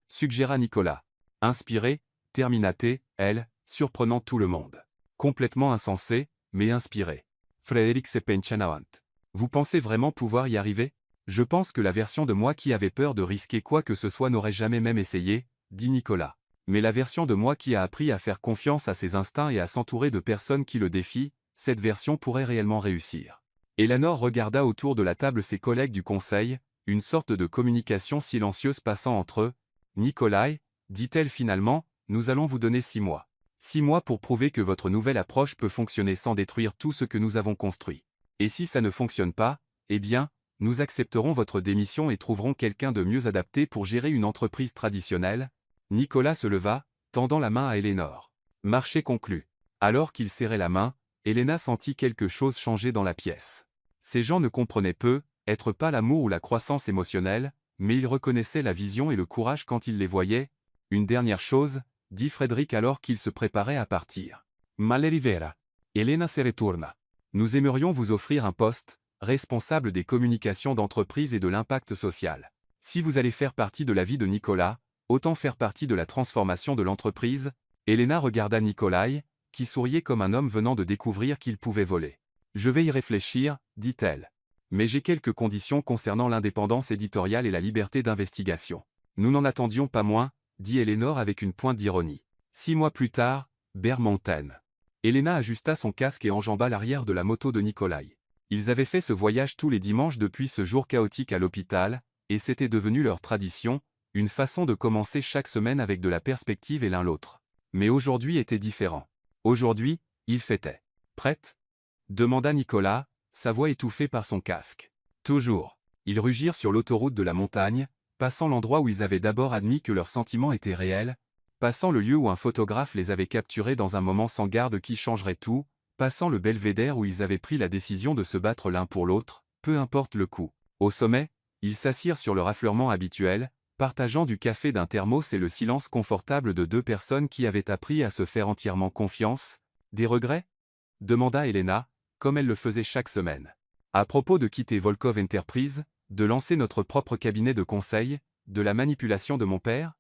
S1: Suggéra Nicolas. Inspiré, terminaté, elle, surprenant tout le monde. Complètement insensé, mais inspiré. Frédéric Sepenchanawant. Vous pensez vraiment pouvoir y arriver? Je pense que la version de moi qui avait peur de risquer quoi que ce soit n'aurait jamais même essayé, dit Nicolas. Mais la version de moi qui a appris à faire confiance à ses instincts et à s'entourer de personnes qui le défient, cette version pourrait réellement réussir. Eleanor regarda autour de la table ses collègues du conseil, une sorte de communication silencieuse passant entre eux. Nicolas, dit-elle finalement, nous allons vous donner 6 mois. 6 mois pour prouver que votre nouvelle approche peut fonctionner sans détruire tout ce que nous avons construit. Et si ça ne fonctionne pas, eh bien, nous accepterons votre démission et trouverons quelqu'un de mieux adapté pour gérer une entreprise traditionnelle. Nicolas se leva, tendant la main à Eleanor. Marché conclu. Alors qu'il serrait la main, Elena sentit quelque chose changer dans la pièce. Ces gens ne comprenaient peu, être pas l'amour ou la croissance émotionnelle, mais ils reconnaissaient la vision et le courage quand ils les voyaient. Une dernière chose, dit Frédéric alors qu'il se préparait à partir. Malherivera. Elena se retourna. Nous aimerions vous offrir un poste, responsable des communications d'entreprise et de l'impact social. Si vous allez faire partie de la vie de Nicolas, Autant faire partie de la transformation de l'entreprise. Elena regarda Nikolai, qui souriait comme un homme venant de découvrir qu'il pouvait voler. Je vais y réfléchir, dit-elle. Mais j'ai quelques conditions concernant l'indépendance éditoriale et la liberté d'investigation. Nous n'en attendions pas moins, dit Eleanor avec une pointe d'ironie. 6 mois plus tard, Bermontaine. Elena ajusta son casque et enjamba l'arrière de la moto de Nikolai. Ils avaient fait ce voyage tous les dimanches depuis ce jour chaotique à l'hôpital, et c'était devenu leur tradition, une façon de commencer chaque semaine avec de la perspective et l'un l'autre. Mais aujourd'hui était différent. Aujourd'hui, ils fêtaient. Prête ? Demanda Nicolas, sa voix étouffée par son casque. Toujours. Ils rugirent sur l'autoroute de la montagne, passant l'endroit où ils avaient d'abord admis que leurs sentiments étaient réels, passant le lieu où un photographe les avait capturés dans un moment sans garde qui changerait tout, passant le belvédère où ils avaient pris la décision de se battre l'un pour l'autre, peu importe le coup. Au sommet, ils s'assirent sur le rafleurement habituel, partageant du café d'un thermos et le silence confortable de 2 personnes qui avaient appris à se faire entièrement confiance. Des regrets ? Demanda Elena, comme elle le faisait chaque semaine. À propos de quitter Volkov Enterprise, de lancer notre propre cabinet de conseil, de la manipulation de mon père ?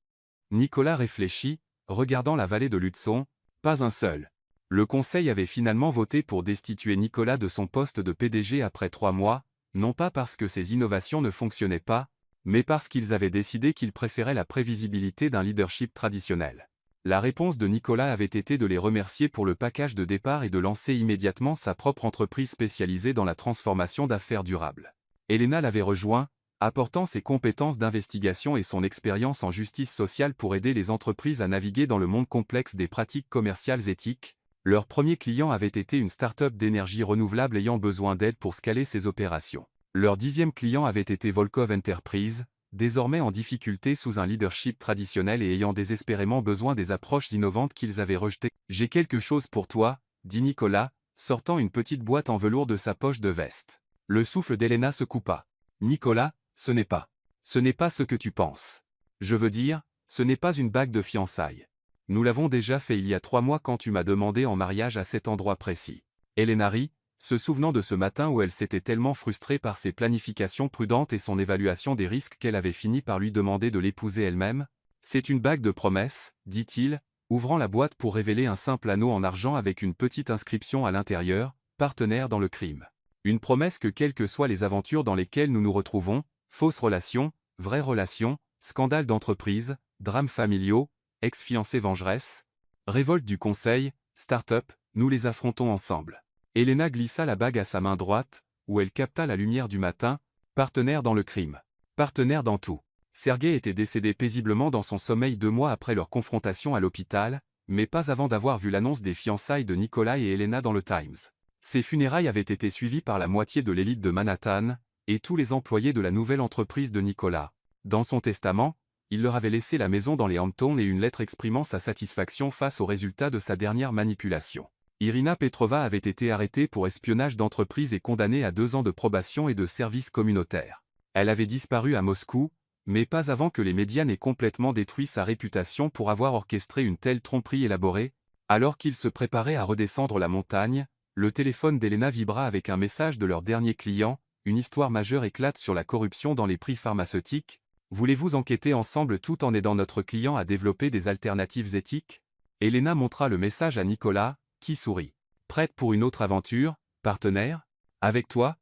S1: Nicolas réfléchit, regardant la vallée de l'Hudson, pas un seul. Le conseil avait finalement voté pour destituer Nicolas de son poste de PDG après 3 mois, non pas parce que ses innovations ne fonctionnaient pas, mais parce qu'ils avaient décidé qu'ils préféraient la prévisibilité d'un leadership traditionnel. La réponse de Nicolas avait été de les remercier pour le package de départ et de lancer immédiatement sa propre entreprise spécialisée dans la transformation d'affaires durables. Elena l'avait rejoint, apportant ses compétences d'investigation et son expérience en justice sociale pour aider les entreprises à naviguer dans le monde complexe des pratiques commerciales éthiques. Leur premier client avait été une start-up d'énergie renouvelable ayant besoin d'aide pour scaler ses opérations. Leur 10e client avait été Volkov Enterprise, désormais en difficulté sous un leadership traditionnel et ayant désespérément besoin des approches innovantes qu'ils avaient rejetées. « J'ai quelque chose pour toi », dit Nicolas, sortant une petite boîte en velours de sa poche de veste. Le souffle d'Elena se coupa. « Nicolas, ce n'est pas ce que tu penses. Je veux dire, ce n'est pas une bague de fiançailles. Nous l'avons déjà fait il y a 3 mois quand tu m'as demandé en mariage à cet endroit précis. » Elena rit, se souvenant de ce matin où elle s'était tellement frustrée par ses planifications prudentes et son évaluation des risques qu'elle avait fini par lui demander de l'épouser elle-même. « C'est une bague de promesse, dit-il, ouvrant la boîte pour révéler un simple anneau en argent avec une petite inscription à l'intérieur, partenaire dans le crime. Une promesse que quelles que soient les aventures dans lesquelles nous nous retrouvons, fausses relations, vraies relations, scandales d'entreprise, drames familiaux, ex-fiancée vengeresse, révolte du conseil, start-up, nous les affrontons ensemble. » Elena glissa la bague à sa main droite, où elle capta la lumière du matin, partenaire dans le crime. Partenaire dans tout. Sergei était décédé paisiblement dans son sommeil 2 mois après leur confrontation à l'hôpital, mais pas avant d'avoir vu l'annonce des fiançailles de Nicolas et Elena dans le Times. Ces funérailles avaient été suivies par la moitié de l'élite de Manhattan, et tous les employés de la nouvelle entreprise de Nicolas. Dans son testament, il leur avait laissé la maison dans les Hamptons et une lettre exprimant sa satisfaction face aux résultats de sa dernière manipulation. Irina Petrova avait été arrêtée pour espionnage d'entreprise et condamnée à 2 ans de probation et de service communautaire. Elle avait disparu à Moscou, mais pas avant que les médias n'aient complètement détruit sa réputation pour avoir orchestré une telle tromperie élaborée. Alors qu'ils se préparaient à redescendre la montagne, le téléphone d'Elena vibra avec un message de leur dernier client. Une histoire majeure éclate sur la corruption dans les prix pharmaceutiques. Voulez-vous enquêter ensemble tout en aidant notre client à développer des alternatives éthiques ? Elena montra le message à Nicolas, qui sourit. Prête pour une autre aventure, partenaire ? Avec toi ?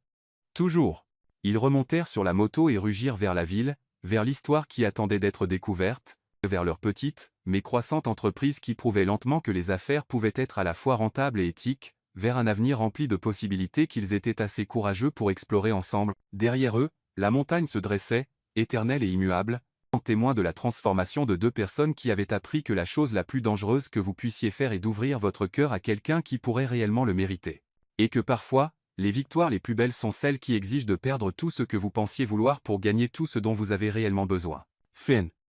S1: Toujours. Ils remontèrent sur la moto et rugirent vers la ville, vers l'histoire qui attendait d'être découverte, vers leur petite, mais croissante entreprise qui prouvait lentement que les affaires pouvaient être à la fois rentables et éthiques, vers un avenir rempli de possibilités qu'ils étaient assez courageux pour explorer ensemble. Derrière eux, la montagne se dressait, éternelle et immuable, en témoin de la transformation de 2 personnes qui avaient appris que la chose la plus dangereuse que vous puissiez faire est d'ouvrir votre cœur à quelqu'un qui pourrait réellement le mériter. Et que parfois, les victoires les plus belles sont celles qui exigent de perdre tout ce que vous pensiez vouloir pour gagner tout ce dont vous avez réellement besoin. Fin.